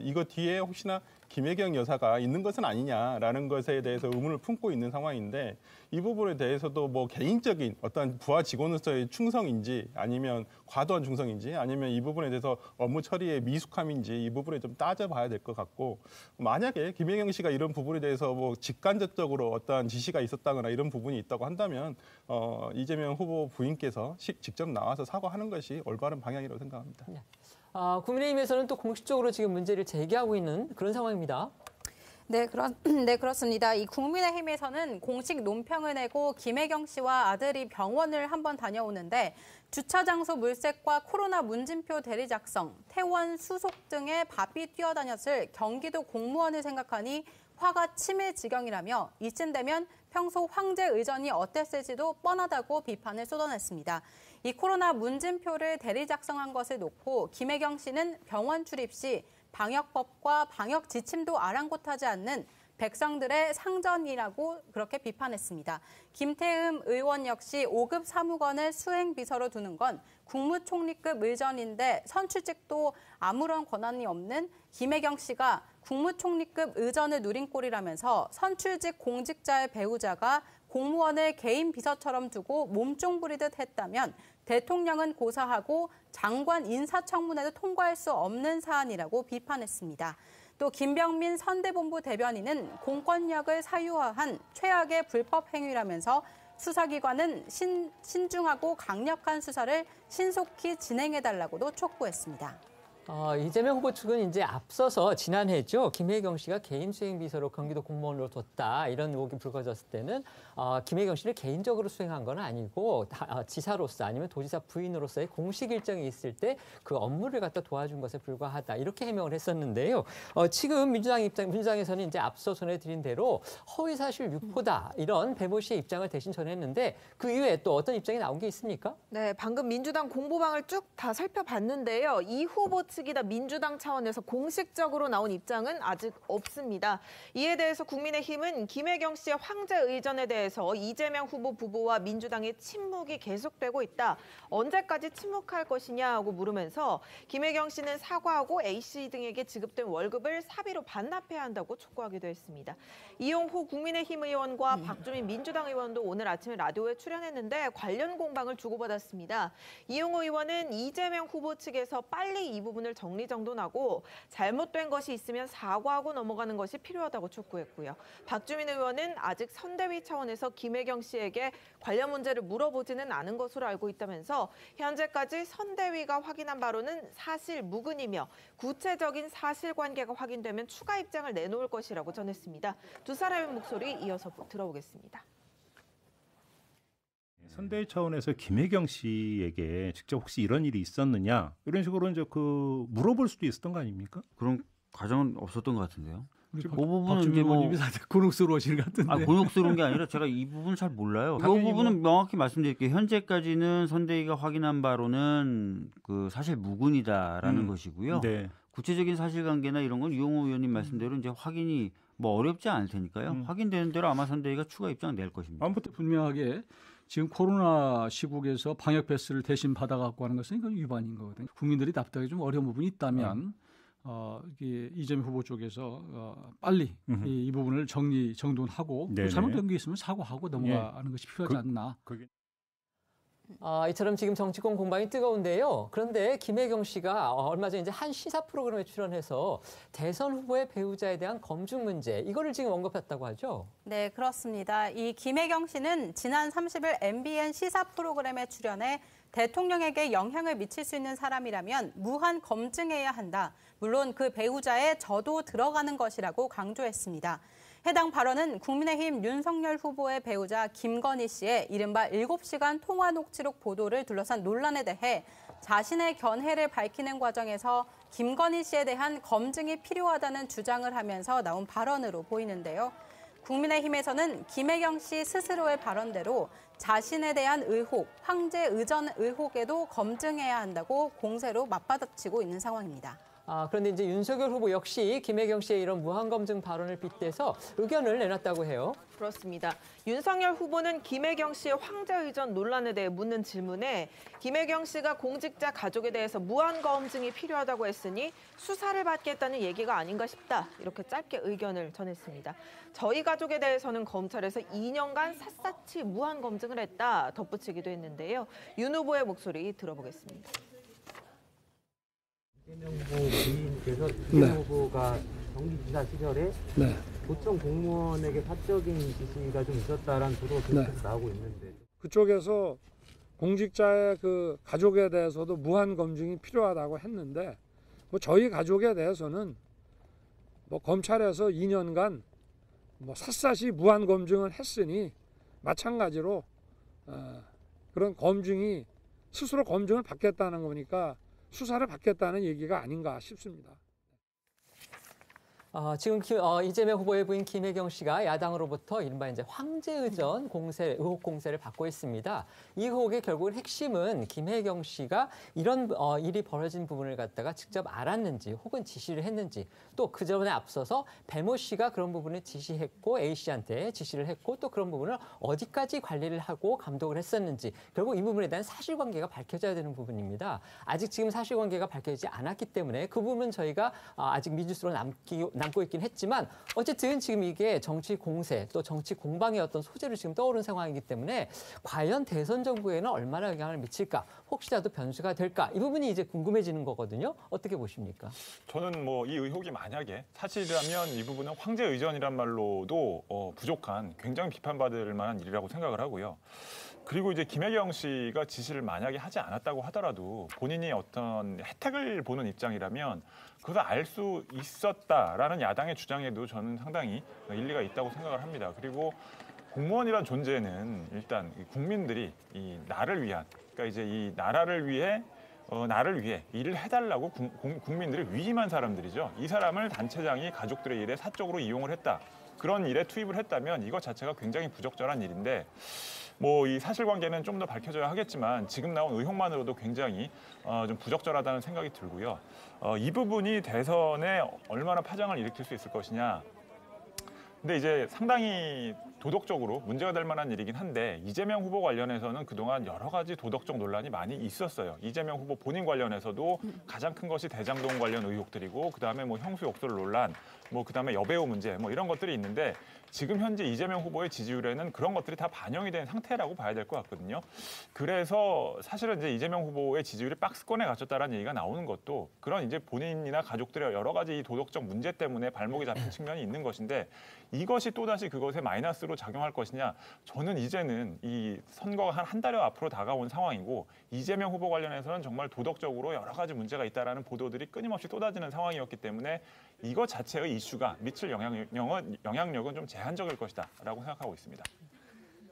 이거 뒤에 혹시나 김혜경 여사가 있는 것은 아니냐라는 것에 대해서 의문을 품고 있는 상황인데 이 부분에 대해서도 뭐 개인적인 어떤 부하 직원으로서의 충성인지 아니면 과도한 충성인지 아니면 이 부분에 대해서 업무 처리의 미숙함인지 이 부분에 좀 따져봐야 될 것 같고 만약에 김혜경 씨가 이런 부분에 대해서 뭐 직간접적으로 어떠한 지시가 있었다거나 이런 부분이 있다고 한다면 이재명 후보 부인께서 직접 나와서 사과하는 것이 올바른 방향이라고 생각합니다. 국민의힘에서는 또 공식적으로 지금 문제를 제기하고 있는 그런 상황입니다. 네, 그렇습니다. 이 국민의힘에서는 공식 논평을 내고 김혜경 씨와 아들이 병원을 한번 다녀오는데 주차 장소 물색과 코로나 문진표 대리 작성, 퇴원 수속 등의 바삐 뛰어다녔을 경기도 공무원을 생각하니 화가 치밀 지경이라며 이쯤 되면 평소 황제 의전이 어땠을지도 뻔하다고 비판을 쏟아냈습니다. 이 코로나 문진표를 대리 작성한 것을 놓고 김혜경 씨는 병원 출입 시 방역법과 방역 지침도 아랑곳하지 않는 백성들의 상전이라고 그렇게 비판했습니다. 김태흠 의원 역시 5급 사무관을 수행 비서로 두는 건 국무총리급 의전인데 선출직도 아무런 권한이 없는 김혜경 씨가 국무총리급 의전을 누린 꼴이라면서 선출직 공직자의 배우자가 공무원을 개인 비서처럼 두고 몸종 부리듯 했다면 대통령은 고사하고 장관 인사청문회도 통과할 수 없는 사안이라고 비판했습니다. 또 김병민 선대본부 대변인은 공권력을 사유화한 최악의 불법 행위라면서 수사기관은 신중하고 강력한 수사를 신속히 진행해달라고도 촉구했습니다. 이재명 후보 측은 이제 앞서서 지난해죠. 김혜경 씨가 개인 수행 비서로 경기도 공무원으로 뒀다 이런 의혹이 불거졌을 때는 김혜경 씨를 개인적으로 수행한 건 아니고 지사로서 아니면 도지사 부인으로서의 공식 일정이 있을 때 그 업무를 갖다 도와준 것에 불과하다 이렇게 해명을 했었는데요. 지금 민주당에서는 이제 앞서 전해드린 대로 허위사실 유포다 이런 배모 씨의 입장을 대신 전했는데 그 이후에 또 어떤 입장이 나온 게 있습니까? 네, 방금 민주당 공보방을 쭉 다 살펴봤는데요. 이 후보 측이나 민주당 차원에서 공식적으로 나온 입장은 아직 없습니다. 이에 대해서 국민의힘은 김혜경 씨의 황제 의전에 대해서 이재명 후보 부부와 민주당의 침묵이 계속되고 있다. 언제까지 침묵할 것이냐고 물으면서 김혜경 씨는 사과하고 A씨 등에게 지급된 월급을 사비로 반납해야 한다고 촉구하기도 했습니다. 이용호 국민의힘 의원과 박주민 민주당 의원도 오늘 아침에 라디오에 출연했는데 관련 공방을 주고받았습니다. 이용호 의원은 이재명 후보 측에서 빨리 이 부분을 정리정돈하고 잘못된 것이 있으면 사과하고 넘어가는 것이 필요하다고 촉구했고요. 박주민 의원은 아직 선대위 차원에서 김혜경 씨에게 관련 문제를 물어보지는 않은 것으로 알고 있다면서 현재까지 선대위가 확인한 바로는 사실 무근이며 구체적인 사실관계가 확인되면 추가 입장을 내놓을 것이라고 전했습니다. 두 사람의 목소리 이어서 들어보겠습니다. 선대위 차원에서 김혜경 씨에게 직접 혹시 이런 일이 있었느냐 이런 식으로 이제 물어볼 수도 있었던 거 아닙니까? 그런 과정은 없었던 것 같은데요. 그 부분은 이제 뭐 곤혹스러워질 것 같은데. 곤혹스러운 게 아니라 제가 이 부분을 잘 몰라요. 이 부분은 명확히 말씀드릴게요. 현재까지는 선대위가 확인한 바로는 그 사실 무근이다라는 것이고요. 네. 구체적인 사실관계나 이런 건 이용호 의원님 말씀대로 이제 확인이 뭐 어렵지 않을 테니까요. 확인되는 대로 아마 선대위가 추가 입장 낼 것입니다. 아무튼 분명하게 지금 코로나 시국에서 방역 패스를 대신 받아갖고 하는 것은 이건 위반인 거거든요. 국민들이 답답하게 좀 어려운 부분이 있다면 이재명 후보 쪽에서 빨리 이 부분을 정돈하고 잘못된 게 있으면 사과하고 넘어가는 것이 필요하지 않나. 이처럼 지금 정치권 공방이 뜨거운데요. 그런데 김혜경 씨가 얼마 전에 이제 한 시사 프로그램에 출연해서 대선 후보의 배우자에 대한 검증 문제 이거를 지금 언급했다고 하죠. 네, 그렇습니다. 이 김혜경 씨는 지난 30일 MBN 시사 프로그램에 출연해 대통령에게 영향을 미칠 수 있는 사람이라면 무한 검증해야 한다. 물론 그 배우자에 저도 들어가는 것이라고 강조했습니다. 해당 발언은 국민의힘 윤석열 후보의 배우자 김건희 씨의 이른바 7시간 통화 녹취록 보도를 둘러싼 논란에 대해 자신의 견해를 밝히는 과정에서 김건희 씨에 대한 검증이 필요하다는 주장을 하면서 나온 발언으로 보이는데요. 국민의힘에서는 김혜경 씨 스스로의 발언대로 자신에 대한 의혹, 황제 의전 의혹에도 검증해야 한다고 공세로 맞받아치고 있는 상황입니다. 그런데 이제 윤석열 후보 역시 김혜경 씨의 이런 무한검증 발언을 빗대서 의견을 내놨다고 해요. 그렇습니다. 윤석열 후보는 김혜경 씨의 황제 의전 논란에 대해 묻는 질문에 김혜경 씨가 공직자 가족에 대해서 무한검증이 필요하다고 했으니 수사를 받겠다는 얘기가 아닌가 싶다. 이렇게 짧게 의견을 전했습니다. 저희 가족에 대해서는 검찰에서 2년간 샅샅이 무한검증을 했다. 덧붙이기도 했는데요. 윤 후보의 목소리 들어보겠습니다. 이재명 후보 부인께서 이재명 후보가 경기지사 시절에 도청 공무원에게 사적인 지시가 좀 있었다라는 보도가 계속해서 나오고 있는데 그쪽에서 공직자의 그 가족에 대해서도 무한 검증이 필요하다고 했는데 뭐 저희 가족에 대해서는 뭐 검찰에서 2년간 뭐 샅샅이 무한 검증을 했으니 마찬가지로 그런 검증이 스스로 검증을 받겠다는 거니까 수사를 받겠다는 얘기가 아닌가 싶습니다. 지금 이재명 후보의 부인 김혜경 씨가 야당으로부터 이른바 이제 황제의전 의혹 공세를 받고 있습니다. 이 의혹의 결국은 핵심은 김혜경 씨가 이런 일이 벌어진 부분을 갖다가 직접 알았는지 혹은 지시를 했는지 또 그 전에 앞서서 배모 씨가 그런 부분을 지시했고 A 씨한테 지시를 했고 또 그런 부분을 어디까지 관리를 하고 감독을 했었는지 결국 이 부분에 대한 사실관계가 밝혀져야 되는 부분입니다. 아직 지금 사실관계가 밝혀지지 않았기 때문에 그 부분은 저희가 아직 미지수로 남고 있긴 했지만 어쨌든 지금 이게 정치 공세 또 정치 공방의 어떤 소재로 지금 떠오른 상황이기 때문에 과연 대선 정부에는 얼마나 영향을 미칠까 혹시라도 변수가 될까 이 부분이 이제 궁금해지는 거거든요. 어떻게 보십니까? 저는 뭐 이 의혹이 만약에 사실이라면 이 부분은 황제 의전이란 말로도 부족한 굉장히 비판받을 만한 일이라고 생각을 하고요. 그리고 이제 김혜경 씨가 지시를 만약에 하지 않았다고 하더라도 본인이 어떤 혜택을 보는 입장이라면 그것을 알 수 있었다라는 야당의 주장에도 저는 상당히 일리가 있다고 생각을 합니다. 그리고 공무원이란 존재는 일단 국민들이 이 나를 위한, 그러니까 이제 이 나라를 위해 일을 해달라고 국민들이 위임한 사람들이죠. 이 사람을 단체장이 가족들의 일에 사적으로 이용을 했다. 그런 일에 투입을 했다면 이것 자체가 굉장히 부적절한 일인데 뭐 이 사실관계는 좀 더 밝혀져야 하겠지만 지금 나온 의혹만으로도 굉장히 좀 부적절하다는 생각이 들고요. 이 부분이 대선에 얼마나 파장을 일으킬 수 있을 것이냐. 근데 이제 상당히 도덕적으로 문제가 될 만한 일이긴 한데 이재명 후보 관련해서는 그동안 여러 가지 도덕적 논란이 많이 있었어요. 이재명 후보 본인 관련해서도 가장 큰 것이 대장동 관련 의혹들이고 그다음에 뭐 형수 욕설 논란, 뭐 그다음에 여배우 문제 뭐 이런 것들이 있는데 지금 현재 이재명 후보의 지지율에는 그런 것들이 다 반영이 된 상태라고 봐야 될 것 같거든요. 그래서 사실은 이제 이재명 후보의 지지율이 박스권에 갇혔다라는 얘기가 나오는 것도 그런 이제 본인이나 가족들의 여러 가지 도덕적 문제 때문에 발목이 잡힌 측면이 있는 것인데 이것이 또다시 그것에 마이너스로 작용할 것이냐. 저는 이제는 이 선거가 한 달여 앞으로 다가온 상황이고 이재명 후보 관련해서는 정말 도덕적으로 여러 가지 문제가 있다라는 보도들이 끊임없이 쏟아지는 상황이었기 때문에 이것 자체의 이슈가 미칠 영향력은 좀 제한적일 것이다라고 생각하고 있습니다.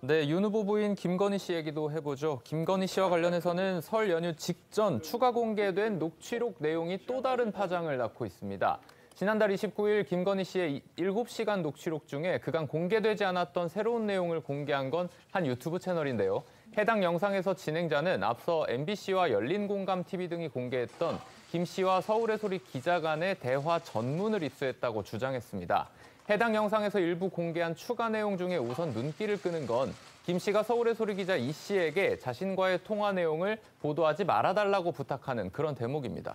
네, 윤 후보 부인 김건희 씨 얘기도 해보죠. 김건희 씨와 관련해서는 설 연휴 직전 추가 공개된 녹취록 내용이 또 다른 파장을 낳고 있습니다. 지난달 29일 김건희 씨의 7시간 녹취록 중에 그간 공개되지 않았던 새로운 내용을 공개한 건 한 유튜브 채널인데요. 해당 영상에서 진행자는 앞서 MBC와 열린공감TV 등이 공개했던 김 씨와 서울의 소리 기자 간의 대화 전문을 입수했다고 주장했습니다. 해당 영상에서 일부 공개한 추가 내용 중에 우선 눈길을 끄는 건 김 씨가 서울의 소리 기자 이 씨에게 자신과의 통화 내용을 보도하지 말아달라고 부탁하는 그런 대목입니다.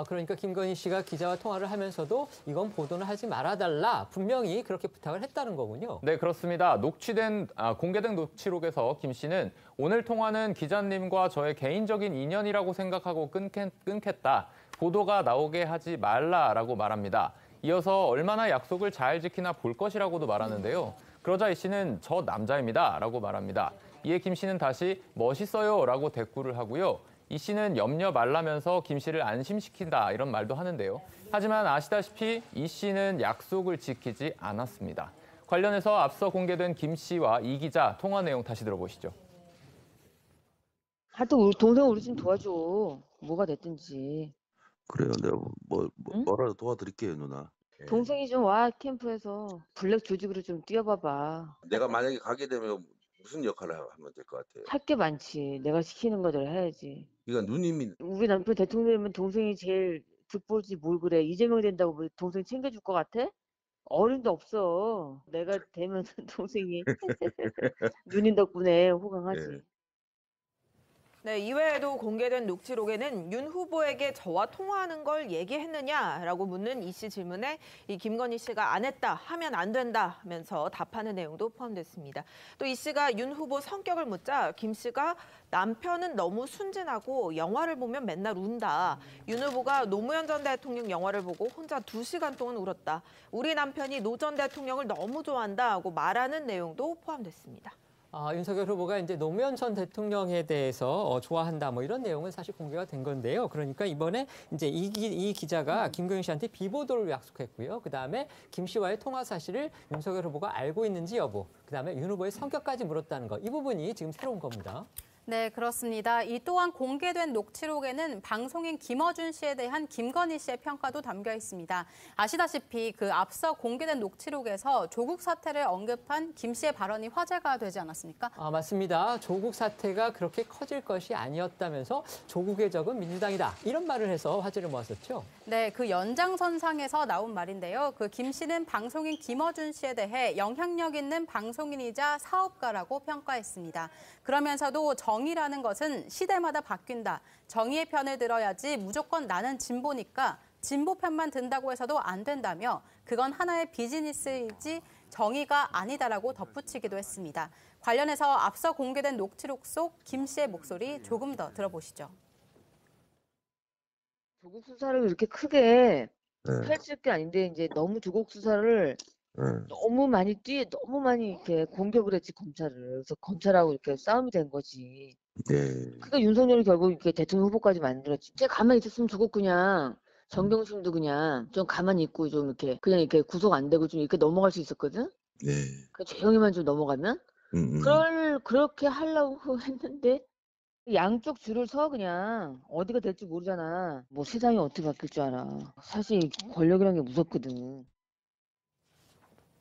그러니까 김건희 씨가 기자와 통화를 하면서도 이건 보도는 하지 말아달라 분명히 그렇게 부탁을 했다는 거군요. 네, 그렇습니다. 공개된 녹취록에서 김 씨는 오늘 통화는 기자님과 저의 개인적인 인연이라고 생각하고 끊겠다. 보도가 나오게 하지 말라라고 말합니다. 이어서 얼마나 약속을 잘 지키나 볼 것이라고도 말하는데요. 그러자 이 씨는 저 남자입니다 라고 말합니다. 이에 김 씨는 다시 멋있어요 라고 대꾸를 하고요. 이 씨는 염려 말라면서 김 씨를 안심시킨다 이런 말도 하는데요. 하지만 아시다시피 이 씨는 약속을 지키지 않았습니다. 관련해서 앞서 공개된 김 씨와 이 기자 통화 내용 다시 들어보시죠. 하여튼 우리 동생 우리 좀 도와줘. 뭐가 됐든지. 그래요. 내가 뭐라도 도와드릴게요, 누나. 예. 동생이 좀 와 캠프에서 블랙 조직으로 좀 뛰어봐봐. 내가 만약에 가게 되면 무슨 역할을 하면 될 것 같아요? 할 게 많지. 내가 시키는 거대로 해야지. 그러니까 누님이 우리 남편 대통령이면 동생이 제일 득볼지 뭘 그래. 이재명 된다고 뭐 동생 챙겨줄 것 같아? 어림도 없어. 내가 되면 동생이 누님 덕분에 호강하지. 네, 이외에도 공개된 녹취록에는 윤 후보에게 저와 통화하는 걸 얘기했느냐라고 묻는 이 씨 질문에 이 김건희 씨가 안 했다, 하면 안 된다 하면서 답하는 내용도 포함됐습니다. 또 이 씨가 윤 후보 성격을 묻자 김 씨가 남편은 너무 순진하고 영화를 보면 맨날 운다. 윤 후보가 노무현 전 대통령 영화를 보고 혼자 2시간 동안 울었다. 우리 남편이 노 전 대통령을 너무 좋아한다 하고 말하는 내용도 포함됐습니다. 윤석열 후보가 이제 노무현 전 대통령에 대해서 좋아한다 뭐 이런 내용은 사실 공개가 된 건데요. 그러니까 이번에 이제 이 기자가 김건희 씨한테 비보도를 약속했고요. 그다음에 김 씨와의 통화 사실을 윤석열 후보가 알고 있는지 여부, 그다음에 윤 후보의 성격까지 물었다는 거. 이 부분이 지금 새로운 겁니다. 네, 그렇습니다. 이 또한 공개된 녹취록에는 방송인 김어준 씨에 대한 김건희 씨의 평가도 담겨 있습니다. 아시다시피 그 앞서 공개된 녹취록에서 조국 사태를 언급한 김 씨의 발언이 화제가 되지 않았습니까? 맞습니다. 조국 사태가 그렇게 커질 것이 아니었다면서 조국의 적은 민주당이다. 이런 말을 해서 화제를 모았었죠. 네, 그 연장선상에서 나온 말인데요. 그 김 씨는 방송인 김어준 씨에 대해 영향력 있는 방송인이자 사업가라고 평가했습니다. 그러면서도 정의라는 것은 시대마다 바뀐다. 정의의 편을 들어야지 무조건 나는 진보니까 진보 편만 든다고 해서도 안 된다며 그건 하나의 비즈니스이지 정의가 아니다라고 덧붙이기도 했습니다. 관련해서 앞서 공개된 녹취록 속 김 씨의 목소리 조금 더 들어보시죠. 조국 수사를 이렇게 크게 펼칠 게 아닌데 이제 너무 조국 수사를 너무 많이 이렇게 공격을 했지 검찰을. 그래서 검찰하고 이렇게 싸움이 된 거지. 그러니까 윤석열이 결국 이렇게 대통령 후보까지 만들었지. 제가 가만히 있었으면 조국 그냥 정경심도 그냥 좀 가만히 있고 좀 이렇게 그냥 이렇게 구속 안 되고 좀 이렇게 넘어갈 수 있었거든. 그 조용히만 좀 넘어가면 그렇게 하려고 했는데 양쪽 줄을 서 그냥 어디가 될지 모르잖아. 뭐 세상이 어떻게 바뀔 줄 알아. 사실 권력이라는 게 무섭거든.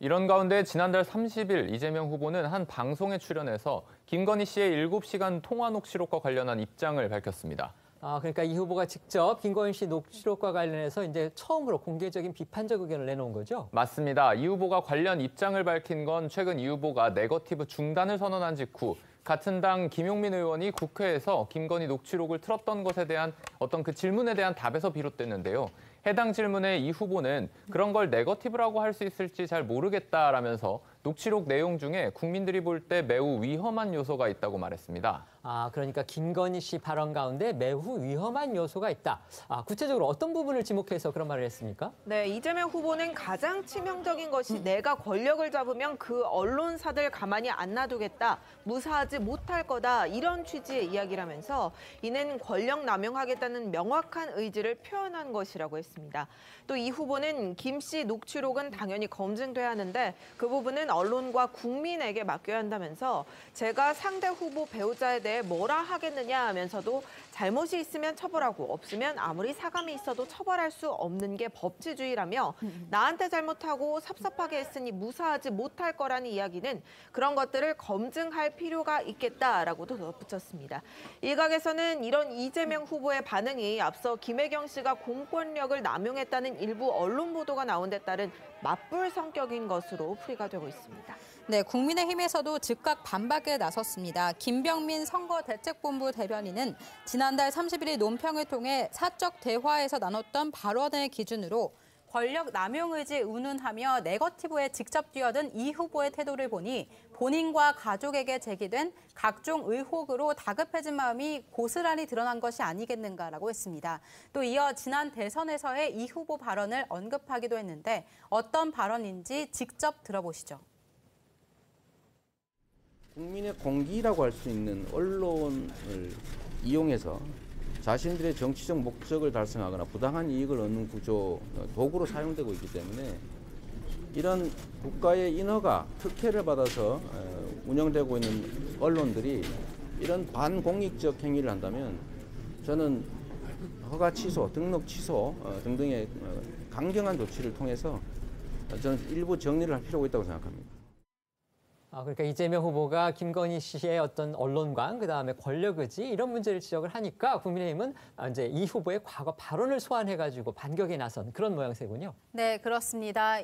이런 가운데 지난달 30일 이재명 후보는 한 방송에 출연해서 김건희 씨의 7시간 통화 녹취록과 관련한 입장을 밝혔습니다. 그러니까 이 후보가 직접 김건희 씨 녹취록과 관련해서 이제 처음으로 공개적인 비판적 의견을 내놓은 거죠? 맞습니다. 이 후보가 관련 입장을 밝힌 건 최근 이 후보가 네거티브 중단을 선언한 직후 같은 당 김용민 의원이 국회에서 김건희 녹취록을 틀었던 것에 대한 어떤 그 질문에 대한 답에서 비롯됐는데요. 해당 질문에 이 후보는 그런 걸 네거티브라고 할 수 있을지 잘 모르겠다라면서 녹취록 내용 중에 국민들이 볼 때 매우 위험한 요소가 있다고 말했습니다. 그러니까 김건희 씨 발언 가운데 매우 위험한 요소가 있다. 구체적으로 어떤 부분을 지목해서 그런 말을 했습니까? 네, 이재명 후보는 가장 치명적인 것이 내가 권력을 잡으면 그 언론사들 가만히 안 놔두겠다. 무사하지 못할 거다. 이런 취지의 이야기를 하면서 이는 권력 남용하겠다는 명확한 의지를 표현한 것이라고 했습니다. 또 이 후보는 김 씨 녹취록은 당연히 검증돼야 하는데 그 부분은 언론과 국민에게 맡겨야 한다면서 제가 상대 후보 배우자에 대해 뭐라 하겠느냐 하면서도 잘못이 있으면 처벌하고 없으면 아무리 사감이 있어도 처벌할 수 없는 게 법치주의라며 나한테 잘못하고 섭섭하게 했으니 무사하지 못할 거라는 이야기는 그런 것들을 검증할 필요가 있겠다라고도 덧붙였습니다. 일각에서는 이런 이재명 후보의 반응이 앞서 김혜경 씨가 공권력을 남용했다는 일부 언론 보도가 나온 데 따른 맞불 성격인 것으로 풀이가 되고 있습니다. 네, 국민의힘에서도 즉각 반박에 나섰습니다. 김병민 선거대책본부 대변인은 지난달 31일 논평을 통해 사적 대화에서 나눴던 발언을 기준으로 권력 남용 의지 운운하며 네거티브에 직접 뛰어든 이 후보의 태도를 보니 본인과 가족에게 제기된 각종 의혹으로 다급해진 마음이 고스란히 드러난 것이 아니겠는가라고 했습니다. 또 이어 지난 대선에서의 이 후보 발언을 언급하기도 했는데 어떤 발언인지 직접 들어보시죠. 국민의 공기라고 할 수 있는 언론을 이용해서 자신들의 정치적 목적을 달성하거나 부당한 이익을 얻는 구조, 도구로 사용되고 있기 때문에 이런 국가의 인허가, 특혜를 받아서 운영되고 있는 언론들이 이런 반공익적 행위를 한다면 저는 허가 취소, 등록 취소 등등의 강경한 조치를 통해서 저는 일부 정리를 할 필요가 있다고 생각합니다. 그러니까 이재명 후보가 김건희 씨의 어떤 언론관, 그다음에 권력 의지 이런 문제를 지적을 하니까 국민의힘은 이제 이 후보의 과거 발언을 소환해가지고 반격에 나선 그런 모양새군요. 네, 그렇습니다.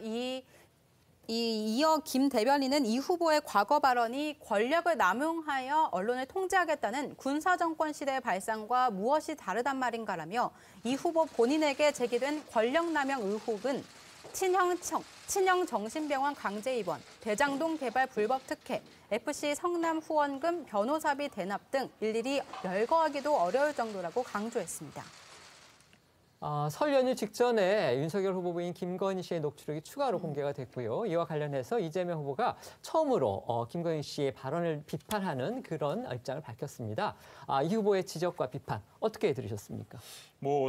이어 김 대변인은 이 후보의 과거 발언이 권력을 남용하여 언론을 통제하겠다는 군사정권 시대의 발상과 무엇이 다르단 말인가라며 이 후보 본인에게 제기된 권력남용 의혹은 친형 정신병원 강제 입원, 대장동 개발 불법 특혜, FC 성남 후원금 변호사비 대납 등 일일이 열거하기도 어려울 정도라고 강조했습니다. 설 연휴 직전에 윤석열 후보 부인 김건희 씨의 녹취록이 추가로 공개가 됐고요. 이와 관련해서 이재명 후보가 처음으로 김건희 씨의 발언을 비판하는 그런 입장을 밝혔습니다. 이 후보의 지적과 비판 어떻게 들으셨습니까?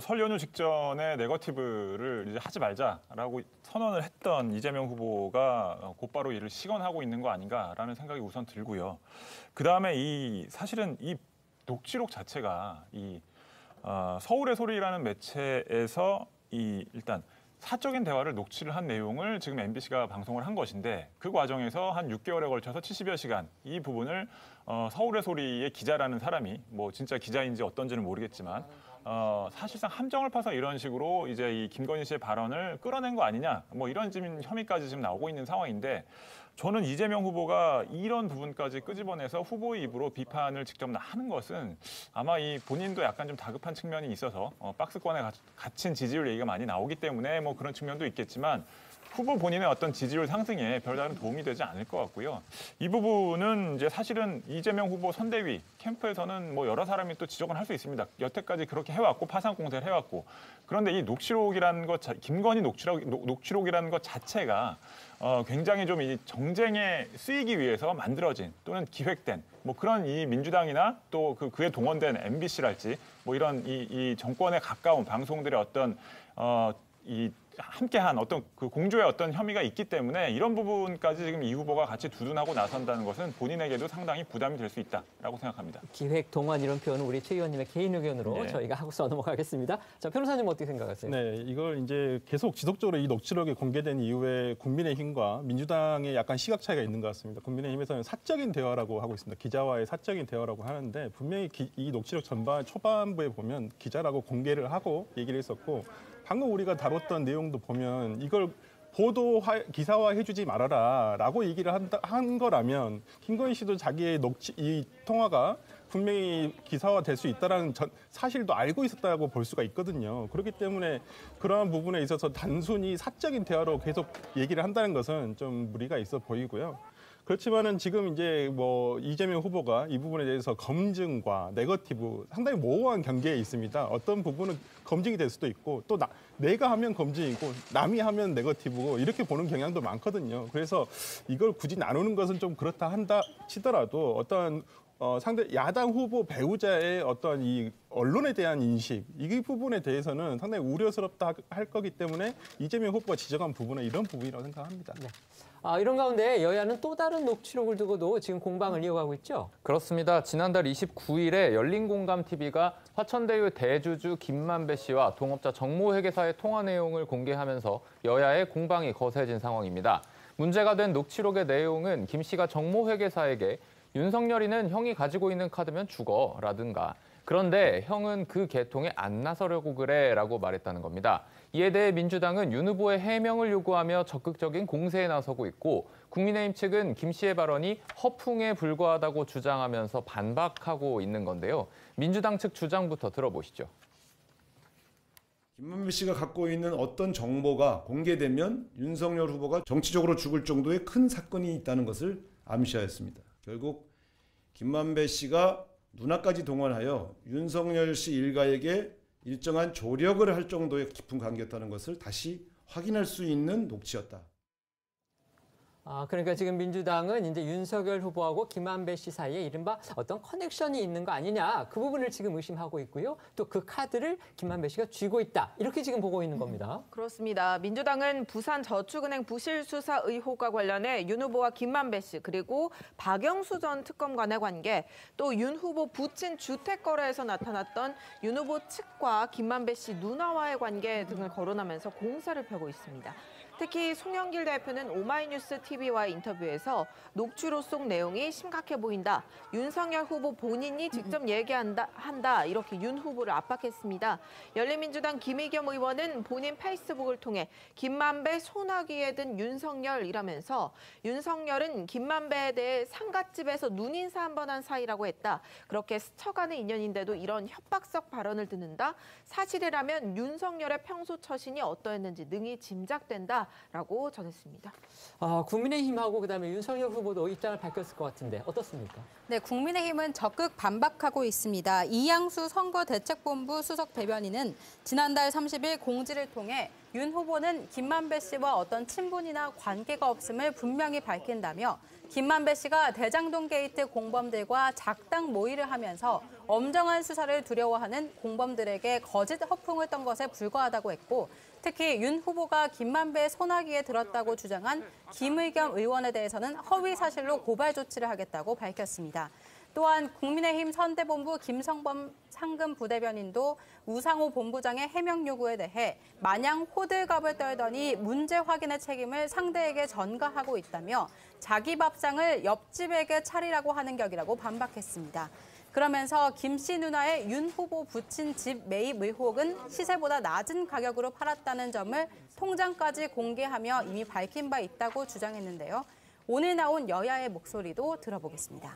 설 연휴 직전에 네거티브를 이제 하지 말자라고 선언을 했던 이재명 후보가 곧바로 이를 시건하고 있는 거 아닌가라는 생각이 우선 들고요. 그다음에 사실은 이 녹취록 자체가 서울의 소리라는 매체에서 일단 사적인 대화를 녹취를 한 내용을 지금 MBC가 방송을 한 것인데 그 과정에서 한 6개월에 걸쳐서 70여 시간 이 부분을 서울의 소리의 기자라는 사람이 진짜 기자인지 어떤지는 모르겠지만 사실상 함정을 파서 이런 식으로 이제 이 김건희 씨의 발언을 끌어낸 거 아니냐 이런 혐의까지 지금 나오고 있는 상황인데 저는 이재명 후보가 이런 부분까지 끄집어내서 후보의 입으로 비판을 직접 하는 것은 아마 본인도 약간 좀 다급한 측면이 있어서 박스권에 갇힌 지지율 얘기가 많이 나오기 때문에 그런 측면도 있겠지만 후보 본인의 어떤 지지율 상승에 별다른 도움이 되지 않을 것 같고요. 이 부분은 이제 사실은 이재명 후보 선대위 캠프에서는 여러 사람이 또 지적을 할 수 있습니다. 여태까지 그렇게 해왔고 파상 공세를 해왔고 그런데 이 녹취록이라는 것, 김건희 녹취록이라는 것 자체가 굉장히 좀 이 정쟁에 쓰이기 위해서 만들어진 또는 기획된 그런 이 민주당이나 또 그에 동원된 MBC랄지 이런 이 정권에 가까운 방송들의 어떤 함께한 어떤 공조의 어떤 혐의가 있기 때문에 이런 부분까지 지금 이 후보가 같이 두둔하고 나선다는 것은 본인에게도 상당히 부담이 될 수 있다라고 생각합니다. 기획 동원 이런 표현은 우리 최 의원님의 개인 의견으로 저희가 하고서 넘어가겠습니다. 자, 변호사님 어떻게 생각하세요? 네, 이걸 이제 계속 지속적으로 이 녹취록이 공개된 이후에 국민의힘과 민주당의 약간 시각 차이가 있는 것 같습니다. 국민의힘에서는 사적인 대화라고 하고 있습니다. 기자와의 사적인 대화라고 하는데 분명히 이 녹취록 초반부에 보면 기자라고 공개를 하고 얘기를 했었고 방금 우리가 다뤘던 내용도 보면 이걸 기사화해주지 말아라라고 얘기를 한 거라면 김건희 씨도 자기의 이 통화가 분명히 기사화될 수 있다는 사실도 알고 있었다고 볼 수가 있거든요. 그렇기 때문에 그러한 부분에 있어서 단순히 사적인 대화로 계속 얘기를 한다는 것은 좀 무리가 있어 보이고요. 그렇지만은 지금 이제 이재명 후보가 이 부분에 대해서 검증과 네거티브 상당히 모호한 경계에 있습니다. 어떤 부분은 검증이 될 수도 있고 또 내가 하면 검증이고 남이 하면 네거티브고 이렇게 보는 경향도 많거든요. 그래서 이걸 굳이 나누는 것은 좀 그렇다 한다 치더라도 어떤 상대 야당 후보 배우자의 어떤 이 언론에 대한 인식 이 부분에 대해서는 상당히 우려스럽다 할 거기 때문에 이재명 후보가 지적한 부분은 이런 부분이라고 생각합니다. 네. 이런 가운데 여야는 또 다른 녹취록을 두고도 지금 공방을 이어가고 있죠? 그렇습니다. 지난달 29일에 열린공감TV가 화천대유 대주주 김만배 씨와 동업자 정모회계사의 통화 내용을 공개하면서 여야의 공방이 거세진 상황입니다. 문제가 된 녹취록의 내용은 김 씨가 정모회계사에게 윤석열이는 형이 가지고 있는 카드면 죽어라든가 그런데 형은 그 개통에 안 나서려고 그래라고 말했다는 겁니다. 이에 대해 민주당은 윤 후보의 해명을 요구하며 적극적인 공세에 나서고 있고 국민의힘 측은 김 씨의 발언이 허풍에 불과하다고 주장하면서 반박하고 있는 건데요. 민주당 측 주장부터 들어보시죠. 김만배 씨가 갖고 있는 어떤 정보가 공개되면 윤석열 후보가 정치적으로 죽을 정도의 큰 사건이 있다는 것을 암시하였습니다. 결국 김만배 씨가 누나까지 동원하여 윤석열 씨 일가에게 일정한 조력을 할 정도의 깊은 관계였다는 것을 다시 확인할 수 있는 녹취였다. 그러니까 지금 민주당은 이제 윤석열 후보하고 김만배 씨 사이에 이른바 어떤 커넥션이 있는 거 아니냐 그 부분을 지금 의심하고 있고요. 또 그 카드를 김만배 씨가 쥐고 있다 이렇게 지금 보고 있는 겁니다. 그렇습니다. 민주당은 부산저축은행 부실 수사 의혹과 관련해 윤 후보와 김만배 씨 그리고 박영수 전 특검관의 관계 또 윤 후보 부친 주택 거래에서 나타났던 윤 후보 측과 김만배 씨 누나와의 관계 등을 거론하면서 공세를 펴고 있습니다. 특히 송영길 대표는 오마이뉴스 TV와의 인터뷰에서 녹취록 속 내용이 심각해 보인다. 윤석열 후보 본인이 직접 얘기한다. 이렇게 윤 후보를 압박했습니다. 열린민주당 김의겸 의원은 본인 페이스북을 통해 김만배 소나기에 든 윤석열이라면서 윤석열은 김만배에 대해 상갓집에서 눈인사 한 번 한 사이라고 했다. 그렇게 스쳐가는 인연인데도 이런 협박성 발언을 듣는다. 사실이라면 윤석열의 평소 처신이 어떠했는지 능히 짐작된다라고 전했습니다. 국민의힘하고 그다음에 윤석열 후보도 입장을 밝혔을 것 같은데 어떻습니까? 네, 국민의힘은 적극 반박하고 있습니다. 이양수 선거대책본부 수석 대변인은 지난달 30일 공지를 통해 윤 후보는 김만배 씨와 어떤 친분이나 관계가 없음을 분명히 밝힌다며 김만배 씨가 대장동 게이트 공범들과 작당 모의를 하면서 엄정한 수사를 두려워하는 공범들에게 거짓 허풍을 떤 것에 불과하다고 했고 특히 윤 후보가 김만배의 소나기에 들었다고 주장한 김의겸 의원에 대해서는 허위 사실로 고발 조치를 하겠다고 밝혔습니다. 또한 국민의힘 선대본부 김성범 상금 부대변인도 우상호 본부장의 해명 요구에 대해 마냥 호들갑을 떨더니 문제 확인의 책임을 상대에게 전가하고 있다며 자기 밥상을 옆집에게 차리라고 하는 격이라고 반박했습니다. 그러면서 김 씨 누나의 윤 후보 부친 집 매입 의혹은 시세보다 낮은 가격으로 팔았다는 점을 통장까지 공개하며 이미 밝힌 바 있다고 주장했는데요. 오늘 나온 여야의 목소리도 들어보겠습니다.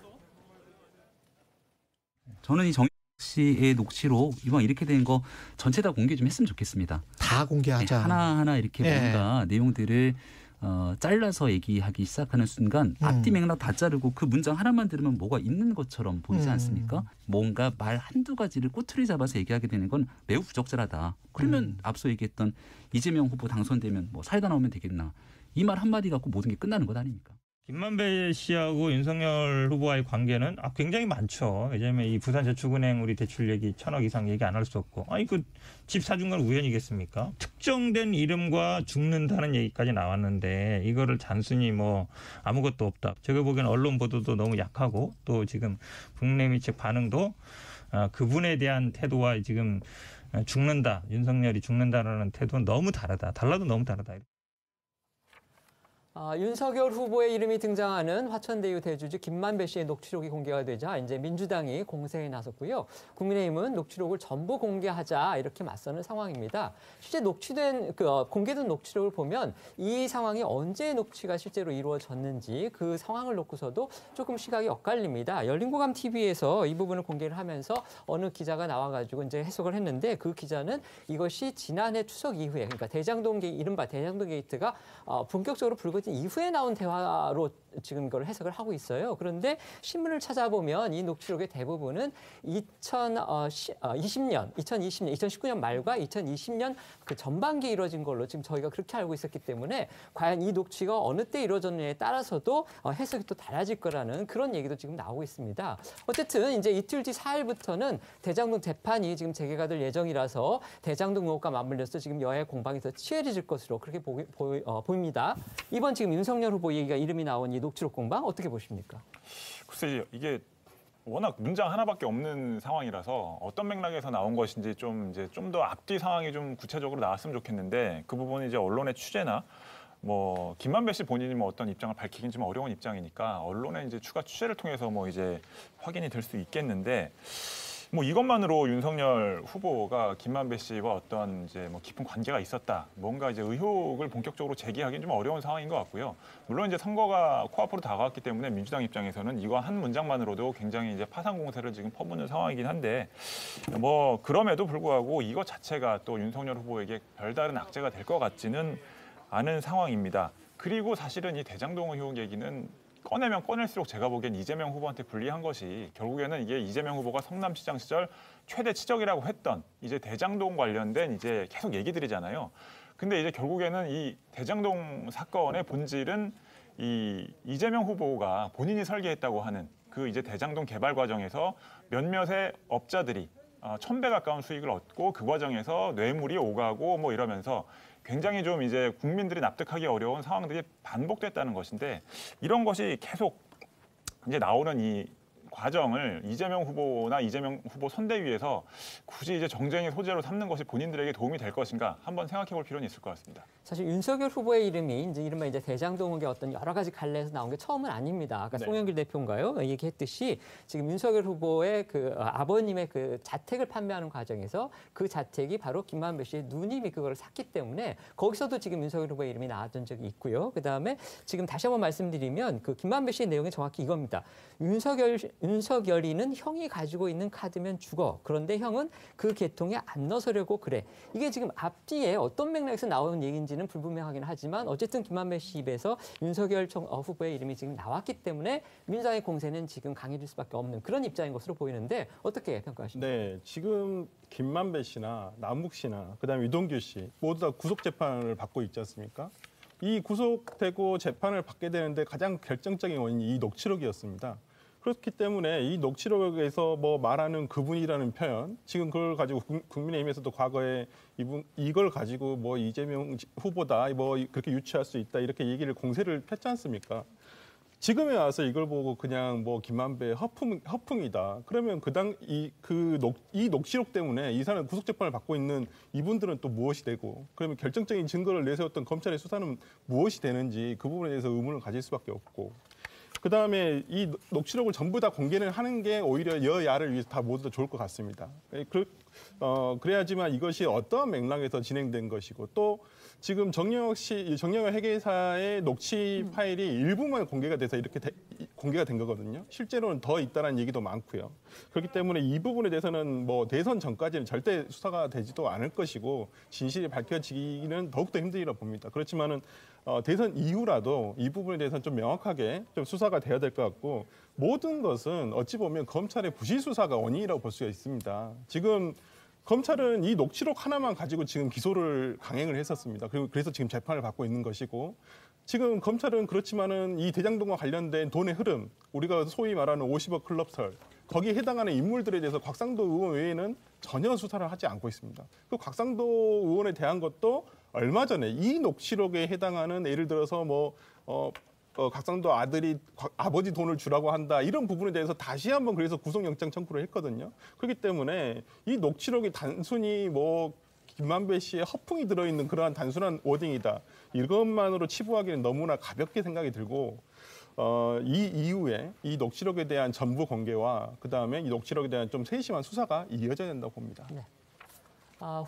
저는 이 정의석 씨의 녹취록 이번 이렇게 된 거 전체 다 공개 좀 했으면 좋겠습니다. 다 공개하자. 네, 하나하나 이렇게 뭔가 내용들을 잘라서 얘기하기 시작하는 순간 앞뒤 맥락 다 자르고 그 문장 하나만 들으면 뭐가 있는 것처럼 보이지 않습니까? 뭔가 말 한두 가지를 꼬투리 잡아서 얘기하게 되는 건 매우 부적절하다. 그러면 앞서 얘기했던 이재명 후보 당선되면 뭐 사이다 나오면 되겠나. 이 말 한마디 갖고 모든 게 끝나는 것 아닙니까? 김만배 씨하고 윤석열 후보와의 관계는 굉장히 많죠. 왜냐하면 이 부산저축은행 우리 대출 얘기 1,000억 이상 얘기 안 할 수 없고 아니 그 집 사준 건 우연이겠습니까? 특정된 이름과 죽는다는 얘기까지 나왔는데 이거를 단순히 뭐 아무것도 없다. 제가 보기엔 언론 보도도 너무 약하고 또 지금 국내미 측 반응도 그분에 대한 태도와 지금 죽는다. 윤석열이 죽는다라는 태도는 너무 다르다. 달라도 너무 다르다. 윤석열 후보의 이름이 등장하는 화천대유 대주주 김만배 씨의 녹취록이 공개가 되자 이제 민주당이 공세에 나섰고요. 국민의힘은 녹취록을 전부 공개하자 이렇게 맞서는 상황입니다. 실제 공개된 녹취록을 보면 이 상황이 언제 녹취가 실제로 이루어졌는지 그 상황을 놓고서도 조금 시각이 엇갈립니다. 열린공감 TV에서 이 부분을 공개를 하면서 어느 기자가 나와가지고 이제 해석을 했는데 그 기자는 이것이 지난해 추석 이후에 그러니까 이른바 대장동 게이트가 본격적으로 불거진 이후에 나온 대화로 지금 이걸 해석을 하고 있어요. 그런데 신문을 찾아보면 이 녹취록의 대부분은 2019년 말과 2020년 그 전반기에 이루어진 걸로 지금 저희가 그렇게 알고 있었기 때문에 과연 이 녹취가 어느 때 이루어졌느냐에 따라서도 해석이 또 달라질 거라는 그런 얘기도 지금 나오고 있습니다. 어쨌든 이제 이틀 뒤 4일부터는 대장동 재판이 지금 재개가 될 예정이라서 대장동 의혹과 맞물려서 지금 여야의 공방이 더 치열해질 것으로 그렇게 보입니다. 이번 지금 윤석열 후보 얘기가 이름이 나온 이 녹취록 공방 어떻게 보십니까? 글쎄 이게 워낙 문장 하나밖에 없는 상황이라서 어떤 맥락에서 나온 것인지 좀 더 앞뒤 상황이 좀 구체적으로 나왔으면 좋겠는데 그 부분이 이제 언론의 취재나 뭐 김만배 씨 본인이 뭐 어떤 입장을 밝히긴 좀 어려운 입장이니까 언론의 이제 추가 취재를 통해서 뭐 이제 확인이 될 수 있겠는데. 뭐 이것만으로 윤석열 후보가 김만배 씨와 어떤 이제 뭐 깊은 관계가 있었다, 뭔가 이제 의혹을 본격적으로 제기하기는 좀 어려운 상황인 것 같고요. 물론 이제 선거가 코앞으로 다가왔기 때문에 민주당 입장에서는 이거 한 문장만으로도 굉장히 이제 파상 공세를 지금 퍼붓는 상황이긴 한데 뭐 그럼에도 불구하고 이것 자체가 또 윤석열 후보에게 별다른 악재가 될 것 같지는 않은 상황입니다. 그리고 사실은 이 대장동 의혹 얘기는 꺼내면 꺼낼수록 제가 보기엔 이재명 후보한테 불리한 것이 결국에는 이게 이재명 후보가 성남시장 시절 최대 치적이라고 했던 이제 대장동 관련된 이제 계속 얘기들이잖아요. 근데 이제 결국에는 이 대장동 사건의 본질은 이 이재명 후보가 본인이 설계했다고 하는 그 이제 대장동 개발 과정에서 몇몇의 업자들이 1,000배 가까운 수익을 얻고 그 과정에서 뇌물이 오가고 뭐 이러면서 굉장히 좀 이제 국민들이 납득하기 어려운 상황들이 반복됐다는 것인데 이런 것이 계속 이제 나오는 이 과정을 이재명 후보나 이재명 후보 선대위에서 굳이 이제 정쟁의 소재로 삼는 것이 본인들에게 도움이 될 것인가 한번 생각해볼 필요는 있을 것 같습니다. 사실 윤석열 후보의 이름이 이제 이른바 이제 대장동의 어떤 여러 가지 갈래에서 나온 게 처음은 아닙니다. 아까 네. 송영길 대표인가요? 얘기했듯이 지금 윤석열 후보의 그 아버님의 그 자택을 판매하는 과정에서 그 자택이 바로 김만배 씨의 누님이 그걸 샀기 때문에 거기서도 지금 윤석열 후보의 이름이 나왔던 적이 있고요. 그다음에 지금 다시 한번 말씀드리면 그 김만배 씨의 내용이 정확히 이겁니다. 윤석열이는 형이 가지고 있는 카드면 죽어. 그런데 형은 그 계통에 안 넣어서려고 그래. 이게 지금 앞뒤에 어떤 맥락에서 나오는 얘기인지는 불분명하긴 하지만 어쨌든 김만배 씨 입에서 윤석열 후보의 이름이 지금 나왔기 때문에 민주당의 공세는 지금 강해질 수밖에 없는 그런 입장인 것으로 보이는데 어떻게 평가하십니까? 네, 지금 김만배 씨나 남욱 씨나 그다음에 유동규 씨 모두 다 구속 재판을 받고 있지 않습니까? 이 구속되고 재판을 받게 되는데 가장 결정적인 원인이 이 녹취록이었습니다. 그렇기 때문에 이 녹취록에서 뭐 말하는 그분이라는 표현, 지금 그걸 가지고 국민의힘에서도 과거에 이걸 가지고 뭐 이재명 후보다 뭐 그렇게 유추할 수 있다 이렇게 얘기를 공세를 폈지 않습니까? 지금에 와서 이걸 보고 그냥 뭐 김만배 허풍이다. 그러면 이 녹취록 때문에 이 사람 구속 재판을 받고 있는 이분들은 또 무엇이 되고, 그러면 결정적인 증거를 내세웠던 검찰의 수사는 무엇이 되는지 그 부분에 대해서 의문을 가질 수밖에 없고. 그다음에 이 녹취록을 전부 다 공개를 하는 게 오히려 여야를 위해서 다 모두 다 좋을 것 같습니다. 그래야지만 이것이 어떠한 맥락에서 진행된 것이고, 또 지금 정영학 회계사의 녹취 파일이 일부만 공개가 돼서 이렇게 공개가 된 거거든요. 실제로는 더 있다는 얘기도 많고요. 그렇기 때문에 이 부분에 대해서는 뭐 대선 전까지는 절대 수사가 되지도 않을 것이고 진실이 밝혀지기는 더욱더 힘들리라고 봅니다. 그렇지만은 대선 이후라도 이 부분에 대해서는 좀 명확하게 좀 수사가 돼야 될 것 같고, 모든 것은 어찌 보면 검찰의 부실 수사가 원인이라고 볼 수가 있습니다. 지금 검찰은 이 녹취록 하나만 가지고 지금 기소를 강행을 했었습니다. 그래서 지금 재판을 받고 있는 것이고, 지금 검찰은 그렇지만은 이 대장동과 관련된 돈의 흐름, 우리가 소위 말하는 50억 클럽설, 거기에 해당하는 인물들에 대해서 곽상도 의원 외에는 전혀 수사를 하지 않고 있습니다. 그 곽상도 의원에 대한 것도 얼마 전에 이 녹취록에 해당하는, 예를 들어서 곽상도 아들이 아버지 돈을 주라고 한다, 이런 부분에 대해서 다시 한번 그래서 구속영장 청구를 했거든요. 그렇기 때문에 이 녹취록이 단순히 뭐 김만배 씨의 허풍이 들어있는 그러한 단순한 워딩이다, 이것만으로 치부하기는 너무나 가볍게 생각이 들고, 이 이후에 이 녹취록에 대한 전부 공개와 그다음에 이 녹취록에 대한 좀 세심한 수사가 이어져야 된다고 봅니다. 네.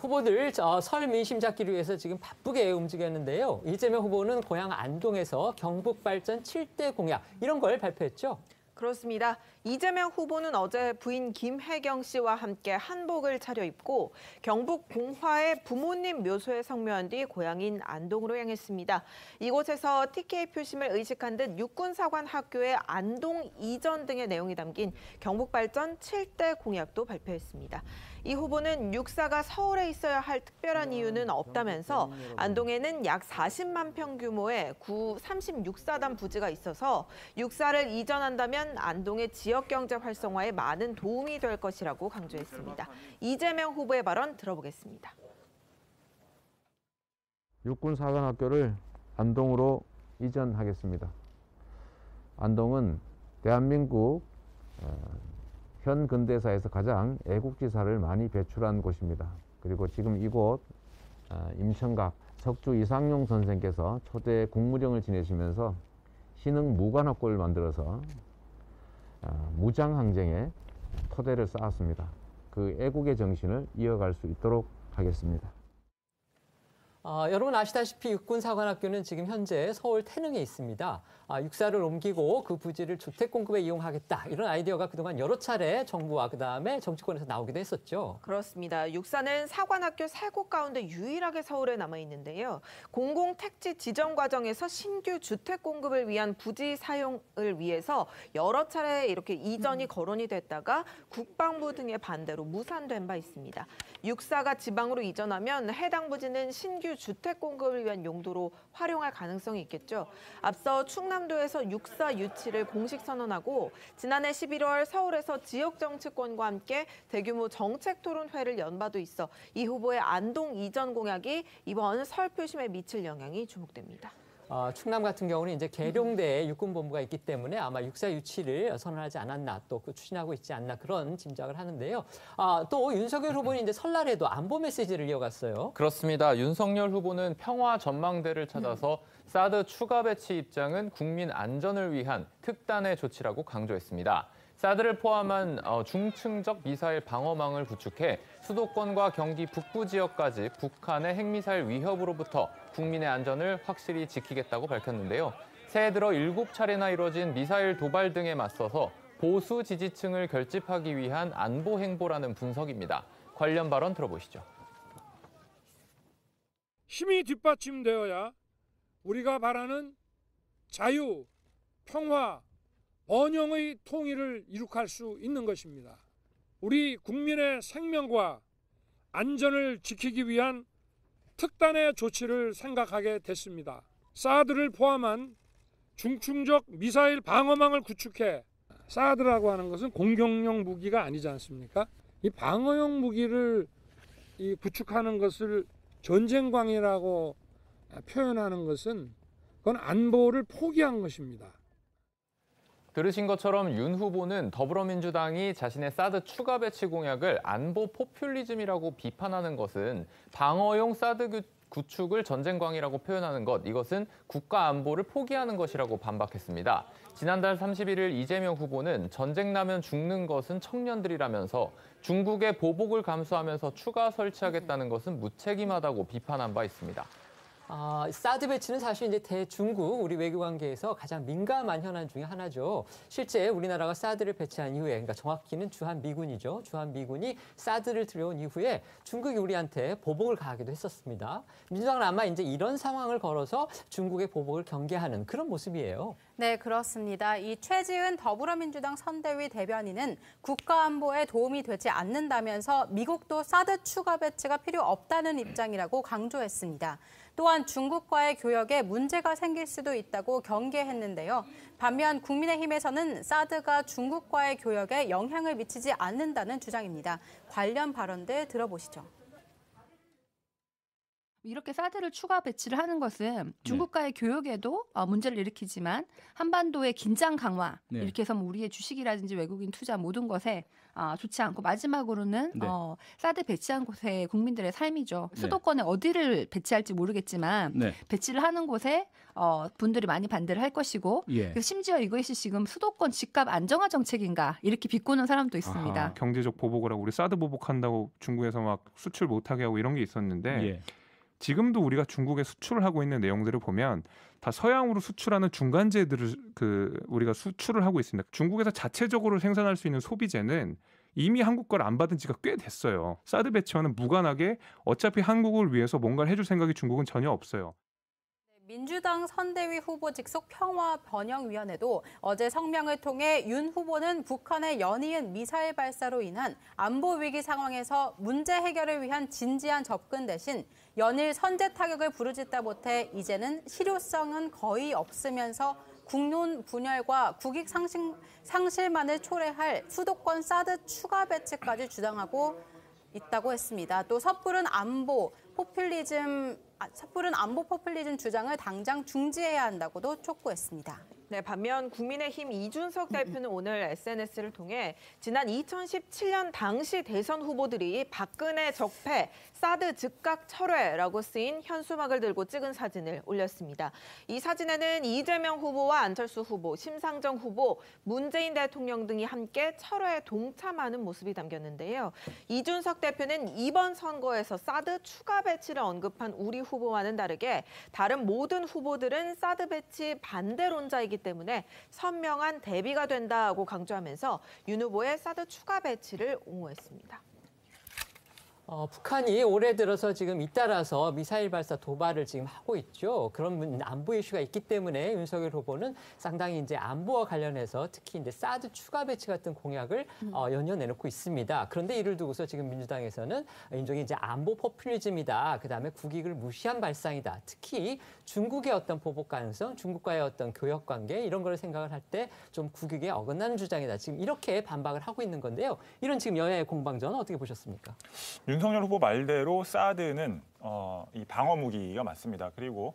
후보들 설 민심 잡기를 위해서 지금 바쁘게 움직였는데요. 이재명 후보는 고향 안동에서 경북 발전 7대 공약 이런 걸 발표했죠. 그렇습니다. 이재명 후보는 어제 부인 김혜경 씨와 함께 한복을 차려입고 경북 봉화의 부모님 묘소에 성묘한 뒤 고향인 안동으로 향했습니다. 이곳에서 TK 표심을 의식한 듯 육군사관학교의 안동 이전 등의 내용이 담긴 경북 발전 7대 공약도 발표했습니다. 이 후보는 육사가 서울에 있어야 할 특별한 이유는 없다면서 안동에는 약 40만 평 규모의 구 36사단 부지가 있어서 육사를 이전한다면 안동의 지역 경제 활성화에 많은 도움이 될 것이라고 강조했습니다. 이재명 후보의 발언 들어보겠습니다. 육군사관학교를 안동으로 이전하겠습니다. 안동은 대한민국 현 근대사에서 가장 애국지사를 많이 배출한 곳입니다. 그리고 지금 이곳 임천각 석주 이상용 선생께서 초대 국무령을 지내시면서 신흥 무관학교를 만들어서 무장항쟁에 토대를 쌓았습니다. 그 애국의 정신을 이어갈 수 있도록 하겠습니다. 여러분 아시다시피 육군사관학교는 지금 현재 서울 태릉에 있습니다. 육사를 옮기고 그 부지를 주택 공급에 이용하겠다, 이런 아이디어가 그동안 여러 차례 정부와 그다음에 정치권에서 나오기도 했었죠. 그렇습니다. 육사는 사관학교 3곳 가운데 유일하게 서울에 남아 있는데요. 공공택지 지정 과정에서 신규 주택 공급을 위한 부지 사용을 위해서 여러 차례 이렇게 이전이 거론이 됐다가 국방부 등의 반대로 무산된 바 있습니다. 육사가 지방으로 이전하면 해당 부지는 신규 주택 공급을 위한 용도로 활용할 가능성이 있겠죠. 앞서 충남도에서 육사 유치를 공식 선언하고 지난해 11월 서울에서 지역 정치권과 함께 대규모 정책 토론회를 연 바도 있어 이 후보의 안동 이전 공약이 이번 설 표심에 미칠 영향이 주목됩니다. 충남 같은 경우는 이제 계룡대에 육군본부가 있기 때문에 아마 육사 유치를 선언하지 않았나 또 추진하고 있지 않나 그런 짐작을 하는데요. 또 윤석열 후보는 이제 설날에도 안보 메시지를 이어갔어요. 그렇습니다. 윤석열 후보는 평화 전망대를 찾아서 사드 추가 배치 입장은 국민 안전을 위한 특단의 조치라고 강조했습니다. 사드를 포함한 중층적 미사일 방어망을 구축해 수도권과 경기 북부 지역까지 북한의 핵미사일 위협으로부터 국민의 안전을 확실히 지키겠다고 밝혔는데요. 새해 들어 7차례나 이뤄진 미사일 도발 등에 맞서서 보수 지지층을 결집하기 위한 안보 행보라는 분석입니다. 관련 발언 들어보시죠. 힘이 뒷받침되어야 우리가 바라는 자유, 평화, 번영의 통일을 이룩할 수 있는 것입니다. 우리 국민의 생명과 안전을 지키기 위한 특단의 조치를 생각하게 됐습니다. 사드를 포함한 중층적 미사일 방어망을 구축해 사드라고 하는 것은 공격용 무기가 아니지 않습니까? 이 방어용 무기를 구축하는 것을 전쟁광이라고 표현하는 것은 그건 안보를 포기한 것입니다. 들으신 것처럼 윤 후보는 더불어민주당이 자신의 사드 추가 배치 공약을 안보 포퓰리즘이라고 비판하는 것은 방어용 사드 구축을 전쟁광이라고 표현하는 것, 이것은 국가 안보를 포기하는 것이라고 반박했습니다. 지난달 31일 이재명 후보는 전쟁 나면 죽는 것은 청년들이라면서 중국의 보복을 감수하면서 추가 설치하겠다는 것은 무책임하다고 비판한 바 있습니다. 사드 배치는 사실 이제 대중국 우리 외교 관계에서 가장 민감한 현안 중에 하나죠. 실제 우리나라가 사드를 배치한 이후에, 그러니까 정확히는 주한미군이죠. 주한미군이 사드를 들여온 이후에 중국이 우리한테 보복을 가하기도 했었습니다. 민주당은 아마 이제 이런 상황을 걸어서 중국의 보복을 경계하는 그런 모습이에요. 네, 그렇습니다. 이 최지은 더불어민주당 선대위 대변인은 국가안보에 도움이 되지 않는다면서 미국도 사드 추가 배치가 필요 없다는 입장이라고 강조했습니다. 또한 중국과의 교역에 문제가 생길 수도 있다고 경계했는데요. 반면 국민의힘에서는 사드가 중국과의 교역에 영향을 미치지 않는다는 주장입니다. 관련 발언들 들어보시죠. 이렇게 사드를 추가 배치를 하는 것은 중국과의 교역에도 문제를 일으키지만 한반도의 긴장 강화, 이렇게 해서 우리의 주식이라든지 외국인 투자 모든 것에 좋지 않고 마지막으로는 사드 배치한 곳의 국민들의 삶이죠. 수도권에 어디를 배치할지 모르겠지만 배치를 하는 곳에 분들이 많이 반대를 할 것이고 그래서 심지어 이것이 지금 수도권 집값 안정화 정책인가 이렇게 비꼬는 사람도 있습니다. 경제적 보복을 하고 우리 사드 보복한다고 중국에서 막 수출 못하게 하고 이런 게 있었는데 지금도 우리가 중국에 수출을 하고 있는 내용들을 보면 다 서양으로 수출하는 중간재들을 우리가 수출을 하고 있습니다. 중국에서 자체적으로 생산할 수 있는 소비재는 이미 한국 걸 안 받은 지가 꽤 됐어요. 사드 배치와는 무관하게 어차피 한국을 위해서 뭔가를 해줄 생각이 중국은 전혀 없어요. 민주당 선대위 후보직 속 평화번영위원회도 어제 성명을 통해 윤 후보는 북한의 연이은 미사일 발사로 인한 안보 위기 상황에서 문제 해결을 위한 진지한 접근 대신 연일 선제 타격을 부르짖다 못해 이제는 실효성은 거의 없으면서 국론 분열과 국익 상실만을 초래할 수도권 사드 추가 배치까지 주장하고 있다고 했습니다. 또 섣부른 안보 포퓰리즘 주장을 당장 중지해야 한다고도 촉구했습니다. 네, 반면 국민의힘 이준석 대표는 오늘 SNS를 통해 지난 2017년 당시 대선 후보들이 박근혜 적폐, 사드 즉각 철회라고 쓰인 현수막을 들고 찍은 사진을 올렸습니다. 이 사진에는 이재명 후보와 안철수 후보, 심상정 후보, 문재인 대통령 등이 함께 철회에 동참하는 모습이 담겼는데요. 이준석 대표는 이번 선거에서 사드 추가 배치를 언급한 우리 후보와는 다르게 다른 모든 후보들은 사드 배치 반대론자이기 때문에 선명한 대비가 된다고 강조하면서 윤 후보의 사드 추가 배치를 옹호했습니다. 북한이 올해 들어서 지금 잇따라서 미사일 발사 도발을 지금 하고 있죠. 그런 안보 이슈가 있기 때문에 윤석열 후보는 상당히 이제 안보와 관련해서 특히 이제 사드 추가 배치 같은 공약을 연이어 내놓고 있습니다. 그런데 이를 두고서 지금 민주당에서는 일종의 이제 안보 포퓰리즘이다. 그다음에 국익을 무시한 발상이다. 특히 중국의 어떤 보복 가능성, 중국과의 어떤 교역 관계 이런 걸 생각을 할 때 좀 국익에 어긋나는 주장이다. 지금 이렇게 반박을 하고 있는 건데요. 이런 지금 여야의 공방전 어떻게 보셨습니까? 윤석열 후보 말대로 사드는 이 방어 무기가 맞습니다. 그리고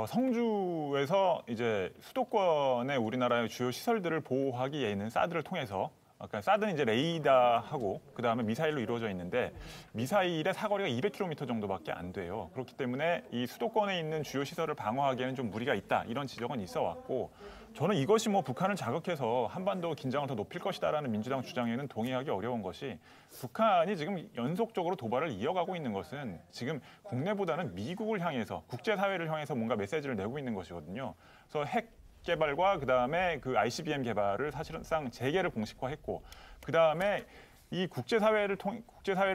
성주에서 이제 수도권의 우리나라의 주요 시설들을 보호하기 위해는 사드를 통해서 그러니까 사드는 이제 레이더하고 그다음에 미사일로 이루어져 있는데 미사일의 사거리가 200km 정도밖에 안 돼요. 그렇기 때문에 이 수도권에 있는 주요 시설을 방어하기에는 좀 무리가 있다. 이런 지적은 있어 왔고 저는 이것이 뭐 북한을 자극해서 한반도 긴장을 더 높일 것이다라는 민주당 주장에는 동의하기 어려운 것이 북한이 지금 연속적으로 도발을 이어가고 있는 것은 지금 국내보다는 미국을 향해서 국제사회를 향해서 뭔가 메시지를 내고 있는 것이거든요. 그래서 핵 개발과 그다음에 그 ICBM 개발을 사실상 재개를 공식화했고 그다음에 이 국제사회를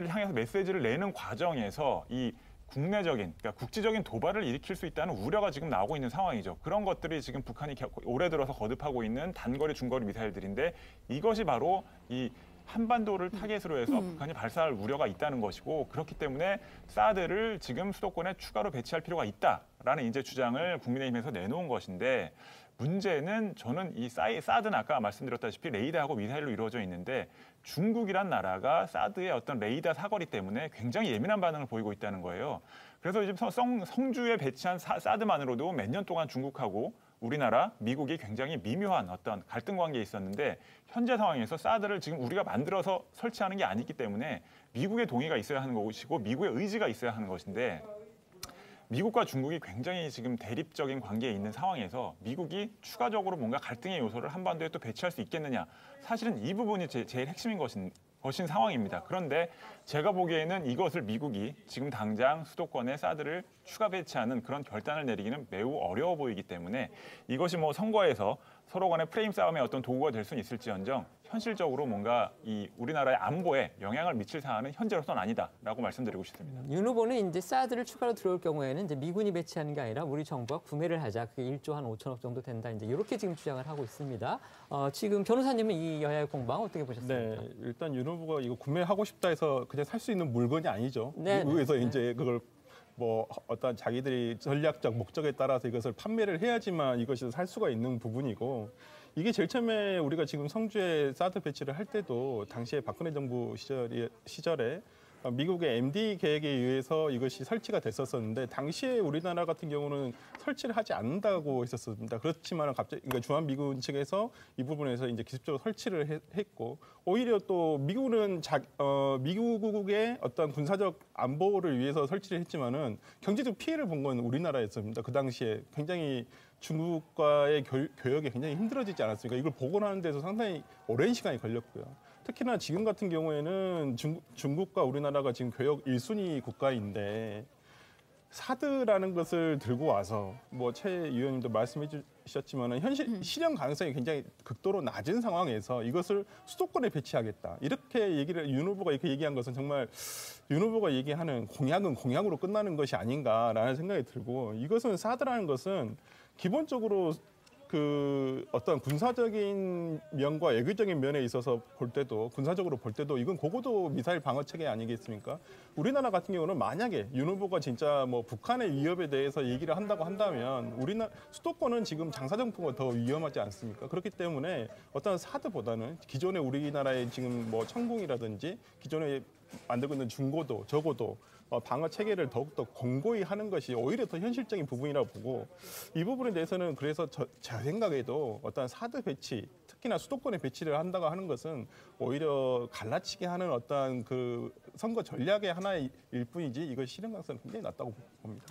향해서 메시지를 내는 과정에서 이 국내적인 그러니까 국제적인 도발을 일으킬 수 있다는 우려가 지금 나오고 있는 상황이죠. 그런 것들이 지금 북한이 올해 들어서 거듭하고 있는 단거리 중거리 미사일들인데 이것이 바로 이 한반도를 타겟으로 해서 북한이 발사할 우려가 있다는 것이고 그렇기 때문에 사드를 지금 수도권에 추가로 배치할 필요가 있다라는 이제 주장을 국민의힘에서 내놓은 것인데 문제는 저는 이 사드는 아까 말씀드렸다시피 레이더하고 미사일로 이루어져 있는데 중국이란 나라가 사드의 어떤 레이더 사거리 때문에 굉장히 예민한 반응을 보이고 있다는 거예요. 그래서 지금 성주에 배치한 사드만으로도 몇 년 동안 중국하고 우리나라, 미국이 굉장히 미묘한 어떤 갈등 관계에 있었는데 현재 상황에서 사드를 지금 우리가 만들어서 설치하는 게 아니기 때문에 미국의 동의가 있어야 하는 것이고 미국의 의지가 있어야 하는 것인데 미국과 중국이 굉장히 지금 대립적인 관계에 있는 상황에서 미국이 추가적으로 뭔가 갈등의 요소를 한반도에 또 배치할 수 있겠느냐. 사실은 이 부분이 제일 핵심인 것인 상황입니다. 그런데 제가 보기에는 이것을 미국이 지금 당장 수도권에 사드를 추가 배치하는 그런 결단을 내리기는 매우 어려워 보이기 때문에 이것이 뭐 선거에서 서로 간의 프레임 싸움의 어떤 도구가 될 수는 있을지언정 현실적으로 뭔가 이 우리나라의 안보에 영향을 미칠 사안은 현재로서는 아니다라고 말씀드리고 싶습니다. 윤 후보는 이제 사드를 추가로 들어올 경우에는 이제 미군이 배치하는 게 아니라 우리 정부가 구매를 하자. 그게 1조 한 5천억 정도 된다. 이제 이렇게 지금 주장을 하고 있습니다. 지금 변호사님은 이 여야의 공방 어떻게 보셨습니까? 네, 일단 윤 후보가 이거 구매하고 싶다 해서 그냥 살 수 있는 물건이 아니죠. 네. 미국에서 이제 그걸 뭐 어떤 자기들이 전략적 목적에 따라서 이것을 판매를 해야지만 이것이 살 수가 있는 부분이고 이게 제일 처음에 우리가 지금 성주에 사드 배치를 할 때도 당시에 박근혜 정부 시절에 미국의 MD 계획에 의해서 이것이 설치가 됐었었는데 당시에 우리나라 같은 경우는 설치를 하지 않는다고 했었습니다. 그렇지만 갑자기 그러니까 주한미군 측에서 이 부분에서 이제 기습적으로 설치를 했고 오히려 또 미국은 미국의 어떤 군사적 안보를 위해서 설치를 했지만은 경제적 피해를 본 건 우리나라였습니다. 그 당시에 굉장히 중국과의 교역이 굉장히 힘들어지지 않았습니까? 이걸 복원하는 데서 상당히 오랜 시간이 걸렸고요. 특히나 지금 같은 경우에는 중국과 우리나라가 지금 교역 1순위 국가인데 사드라는 것을 들고 와서 뭐 최 의원님도 말씀해 주셨지만 실현 가능성이 굉장히 극도로 낮은 상황에서 이것을 수도권에 배치하겠다. 이렇게 윤 후보가 이렇게 얘기한 것은 정말 윤 후보가 얘기하는 공약은 공약으로 끝나는 것이 아닌가라는 생각이 들고 이것은 사드라는 것은 기본적으로 그 어떤 군사적인 면과 외교적인 면에 있어서 볼 때도 군사적으로 볼 때도 이건 고고도 미사일 방어 체계 아니겠습니까? 우리나라 같은 경우는 만약에 윤 후보가 진짜 뭐 북한의 위협에 대해서 얘기를 한다고 한다면 우리나라 수도권은 지금 장사정포가 더 위험하지 않습니까? 그렇기 때문에 어떤 사드보다는 기존의 우리나라의 지금 뭐 천궁이라든지 기존에 만들고 있는 중고도, 저고도 방어 체계를 더욱더 공고히 하는 것이 오히려 더 현실적인 부분이라고 보고 이 부분에 대해서는 그래서 제 생각에도 어떤 사드 배치, 특히나 수도권에 배치를 한다고 하는 것은 오히려 갈라치게 하는 어떤 그 선거 전략의 하나일 뿐이지 이것이 실현 가능성은 굉장히 낮다고 봅니다.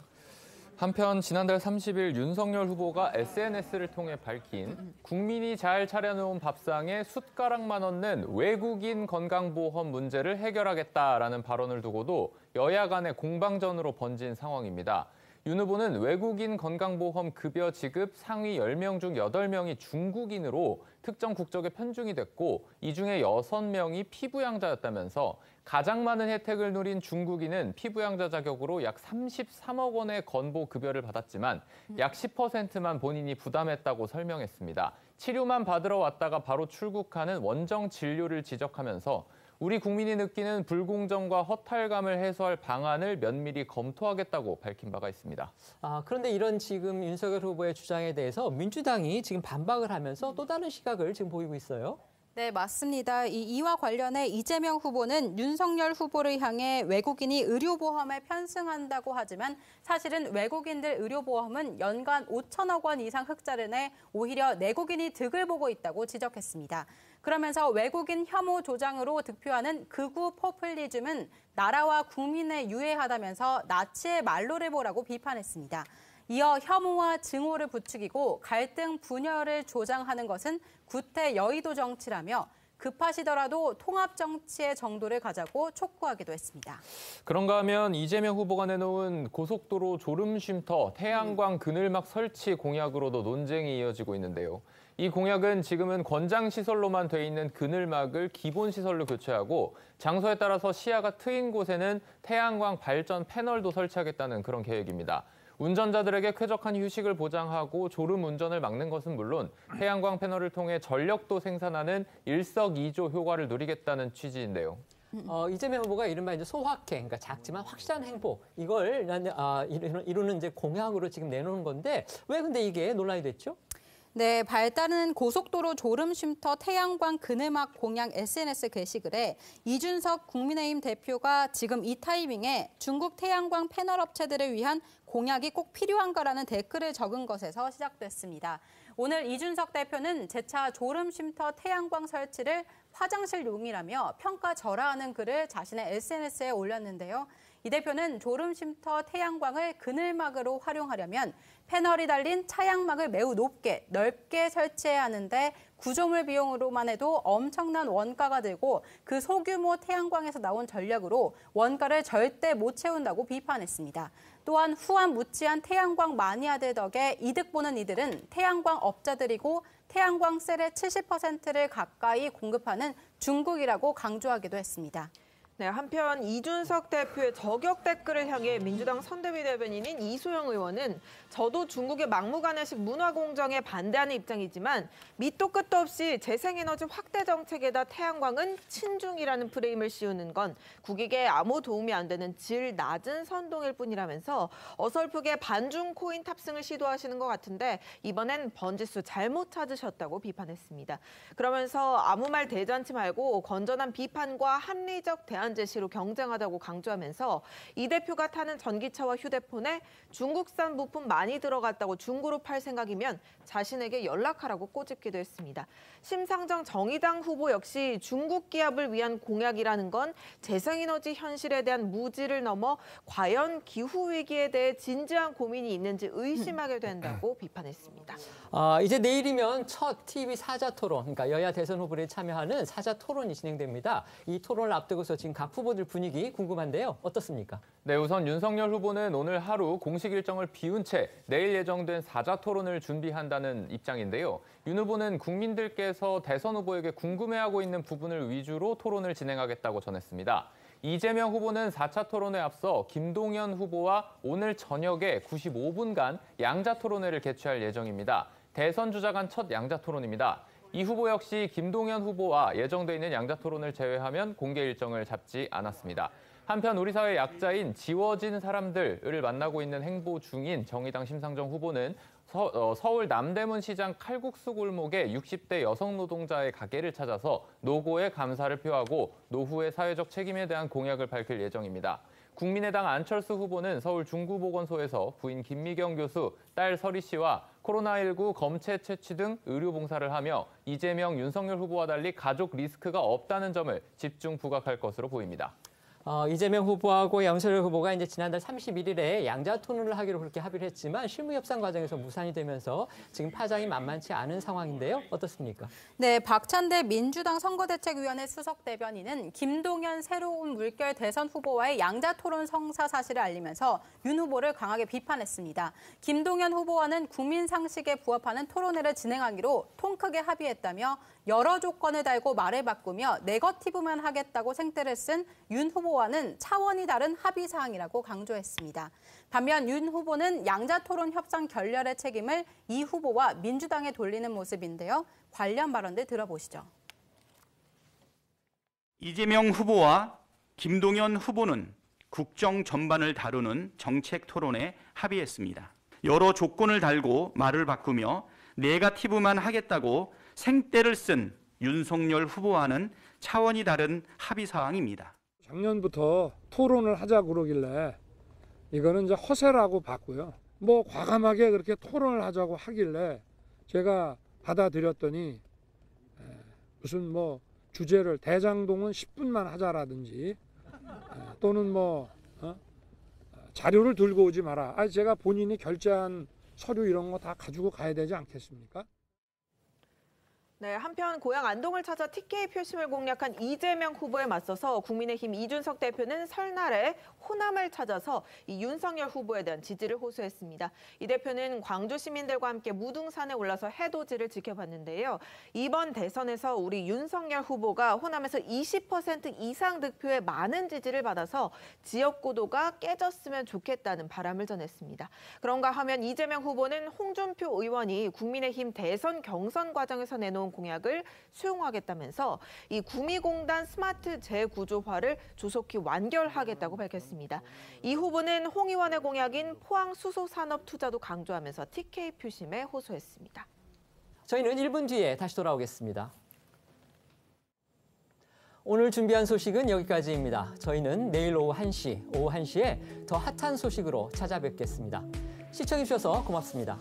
한편 지난달 30일 윤석열 후보가 SNS를 통해 밝힌 국민이 잘 차려놓은 밥상에 숟가락만 얹는 외국인 건강보험 문제를 해결하겠다라는 발언을 두고도 여야 간의 공방전으로 번진 상황입니다. 윤 후보는 외국인 건강보험 급여 지급 상위 10명 중 8명이 중국인으로 특정 국적에 편중이 됐고 이 중에 6명이 피부양자였다면서 가장 많은 혜택을 누린 중국인은 피부양자 자격으로 약 33억 원의 건보 급여를 받았지만 약 10%만 본인이 부담했다고 설명했습니다. 치료만 받으러 왔다가 바로 출국하는 원정 진료를 지적하면서 우리 국민이 느끼는 불공정과 허탈감을 해소할 방안을 면밀히 검토하겠다고 밝힌 바가 있습니다. 그런데 이런 지금 윤석열 후보의 주장에 대해서 민주당이 지금 반박을 하면서 또 다른 시각을 지금 보이고 있어요. 네, 맞습니다. 이와 관련해 이재명 후보는 윤석열 후보를 향해 외국인이 의료보험에 편승한다고 하지만 사실은 외국인들 의료보험은 연간 5천억 원 이상 흑자를 내 오히려 내국인이 득을 보고 있다고 지적했습니다. 그러면서 외국인 혐오 조장으로 득표하는 극우 포퓰리즘은 나라와 국민에 유해하다면서 나치의 말로를 보라고 비판했습니다. 이어 혐오와 증오를 부추기고 갈등 분열을 조장하는 것은 구태 여의도 정치라며 급하시더라도 통합 정치의 정도를 가자고 촉구하기도 했습니다. 그런가 하면 이재명 후보가 내놓은 고속도로 졸음쉼터 태양광 그늘막 설치 공약으로도 논쟁이 이어지고 있는데요. 이 공약은 지금은 권장시설로만 돼 있는 그늘막을 기본시설로 교체하고 장소에 따라서 시야가 트인 곳에는 태양광 발전 패널도 설치하겠다는 그런 계획입니다. 운전자들에게 쾌적한 휴식을 보장하고 졸음 운전을 막는 것은 물론 태양광 패널을 통해 전력도 생산하는 일석이조 효과를 누리겠다는 취지인데요. 이재명 후보가 이른바 이제 소확행, 그러니까 작지만 확실한 행보 이걸 이루는 이제 공약으로 지금 내놓은 건데 왜 근데 이게 논란이 됐죠? 네, 발단은 고속도로 졸음쉼터 태양광 그늘막 공약 SNS 게시글에 이준석 국민의힘 대표가 지금 이 타이밍에 중국 태양광 패널 업체들을 위한 공약이 꼭 필요한가라는 댓글을 적은 것에서 시작됐습니다. 오늘 이준석 대표는 재차 졸음쉼터 태양광 설치를 화장실용이라며 평가절하하는 글을 자신의 SNS에 올렸는데요. 이 대표는 졸음쉼터 태양광을 그늘막으로 활용하려면 패널이 달린 차양막을 매우 높게, 넓게 설치해야 하는데 구조물 비용으로만 해도 엄청난 원가가 들고 그 소규모 태양광에서 나온 전력으로 원가를 절대 못 채운다고 비판했습니다. 또한 후한 무치한 태양광 마니아들 덕에 이득 보는 이들은 태양광 업자들이고 태양광 셀의 70%를 가까이 공급하는 중국이라고 강조하기도 했습니다. 네, 한편 이준석 대표의 저격 댓글을 향해 민주당 선대위 대변인인 이소영 의원은 저도 중국의 막무가내식 문화 공정에 반대하는 입장이지만 밑도 끝도 없이 재생에너지 확대 정책에다 태양광은 친중이라는 프레임을 씌우는 건 국익에 아무 도움이 안 되는 질 낮은 선동일 뿐이라면서 어설프게 반중 코인 탑승을 시도하시는 것 같은데 이번엔 번지수 잘못 찾으셨다고 비판했습니다. 그러면서 아무 말 대잔치 말고 건전한 비판과 합리적 대안 제시로 경쟁하다고 강조하면서 이 대표가 타는 전기차와 휴대폰에 중국산 부품 많이 들어갔다고 중고로 팔 생각이면 자신에게 연락하라고 꼬집기도 했습니다. 심상정 정의당 후보 역시 중국 기업을 위한 공약이라는 건 재생에너지 현실에 대한 무지를 넘어 과연 기후위기에 대해 진지한 고민이 있는지 의심하게 된다고 비판했습니다. 이제 내일이면 첫 TV 사자토론, 그러니까 여야 대선 후보들이 참여하는 사자토론이 진행됩니다. 이 토론을 앞두고서 지금 각 후보들 분위기 궁금한데요. 어떻습니까? 네, 우선 윤석열 후보는 오늘 하루 공식 일정을 비운 채 내일 예정된 사자토론을 준비한다는 입장인데요. 윤 후보는 국민들께서 대선 후보에게 궁금해하고 있는 부분을 위주로 토론을 진행하겠다고 전했습니다. 이재명 후보는 4차 토론에 앞서 김동연 후보와 오늘 저녁에 95분간 양자토론회를 개최할 예정입니다. 대선 주자 간 첫 양자토론입니다. 이 후보 역시 김동연 후보와 예정돼 있는 양자토론을 제외하면 공개 일정을 잡지 않았습니다. 한편 우리 사회 약자인 지워진 사람들을 만나고 있는 행보 중인 정의당 심상정 후보는 서울 남대문 시장 칼국수 골목에 60대 여성 노동자의 가게를 찾아서 노고에 감사를 표하고 노후의 사회적 책임에 대한 공약을 밝힐 예정입니다. 국민의당 안철수 후보는 서울 중구보건소에서 부인 김미경 교수, 딸 설희 씨와 코로나19 검체 채취 등 의료 봉사를 하며 이재명, 윤석열 후보와 달리 가족 리스크가 없다는 점을 집중 부각할 것으로 보입니다. 이재명 후보하고 윤석열 후보가 이제 지난달 31일에 양자토론을 하기로 그렇게 합의를 했지만 실무 협상 과정에서 무산이 되면서 지금 파장이 만만치 않은 상황인데요. 어떻습니까? 네, 박찬대 민주당 선거대책위원회 수석 대변인은 김동연 새로운 물결 대선 후보와의 양자토론 성사 사실을 알리면서 윤 후보를 강하게 비판했습니다. 김동연 후보와는 국민 상식에 부합하는 토론회를 진행하기로 통 크게 합의했다며 여러 조건을 달고 말을 바꾸며 네거티브만 하겠다고 생떼를 쓴 윤 후보와는 차원이 다른 합의 사항이라고 강조했습니다. 반면 윤 후보는 양자토론 협상 결렬의 책임을 이 후보와 민주당에 돌리는 모습인데요. 관련 발언들 들어보시죠. 이재명 후보와 김동연 후보는 국정 전반을 다루는 정책 토론에 합의했습니다. 여러 조건을 달고 말을 바꾸며 네거티브만 하겠다고 생떼를 쓴 윤석열 후보와는 차원이 다른 합의 사항입니다. 작년부터 토론을 하자고 그러길래 이거는 이제 허세라고 봤고요. 뭐 과감하게 그렇게 토론을 하자고 하길래 제가 받아들였더니 무슨 뭐 주제를 대장동은 10분만 하자라든지 또는 뭐 자료를 들고 오지 마라. 아니 제가 본인이 결제한 서류 이런 거 다 가지고 가야 되지 않겠습니까? 네, 한편 고향 안동을 찾아 TK 표심을 공략한 이재명 후보에 맞서서 국민의힘 이준석 대표는 설날에 호남을 찾아서 이 윤석열 후보에 대한 지지를 호소했습니다. 이 대표는 광주 시민들과 함께 무등산에 올라서 해돋이를 지켜봤는데요. 이번 대선에서 우리 윤석열 후보가 호남에서 20% 이상 득표의 많은 지지를 받아서 지역 구도가 깨졌으면 좋겠다는 바람을 전했습니다. 그런가 하면 이재명 후보는 홍준표 의원이 국민의힘 대선 경선 과정에서 내놓은 공약을 수용하겠다면서 이 구미공단 스마트 재구조화를 조속히 완결하겠다고 밝혔습니다. 이 후보는 홍 의원의 공약인 포항 수소산업 투자도 강조하면서 TK 표심에 호소했습니다. 저희는 1분 뒤에 다시 돌아오겠습니다. 오늘 준비한 소식은 여기까지입니다. 저희는 내일 오후 1시에 더 핫한 소식으로 찾아뵙겠습니다. 시청해주셔서 고맙습니다.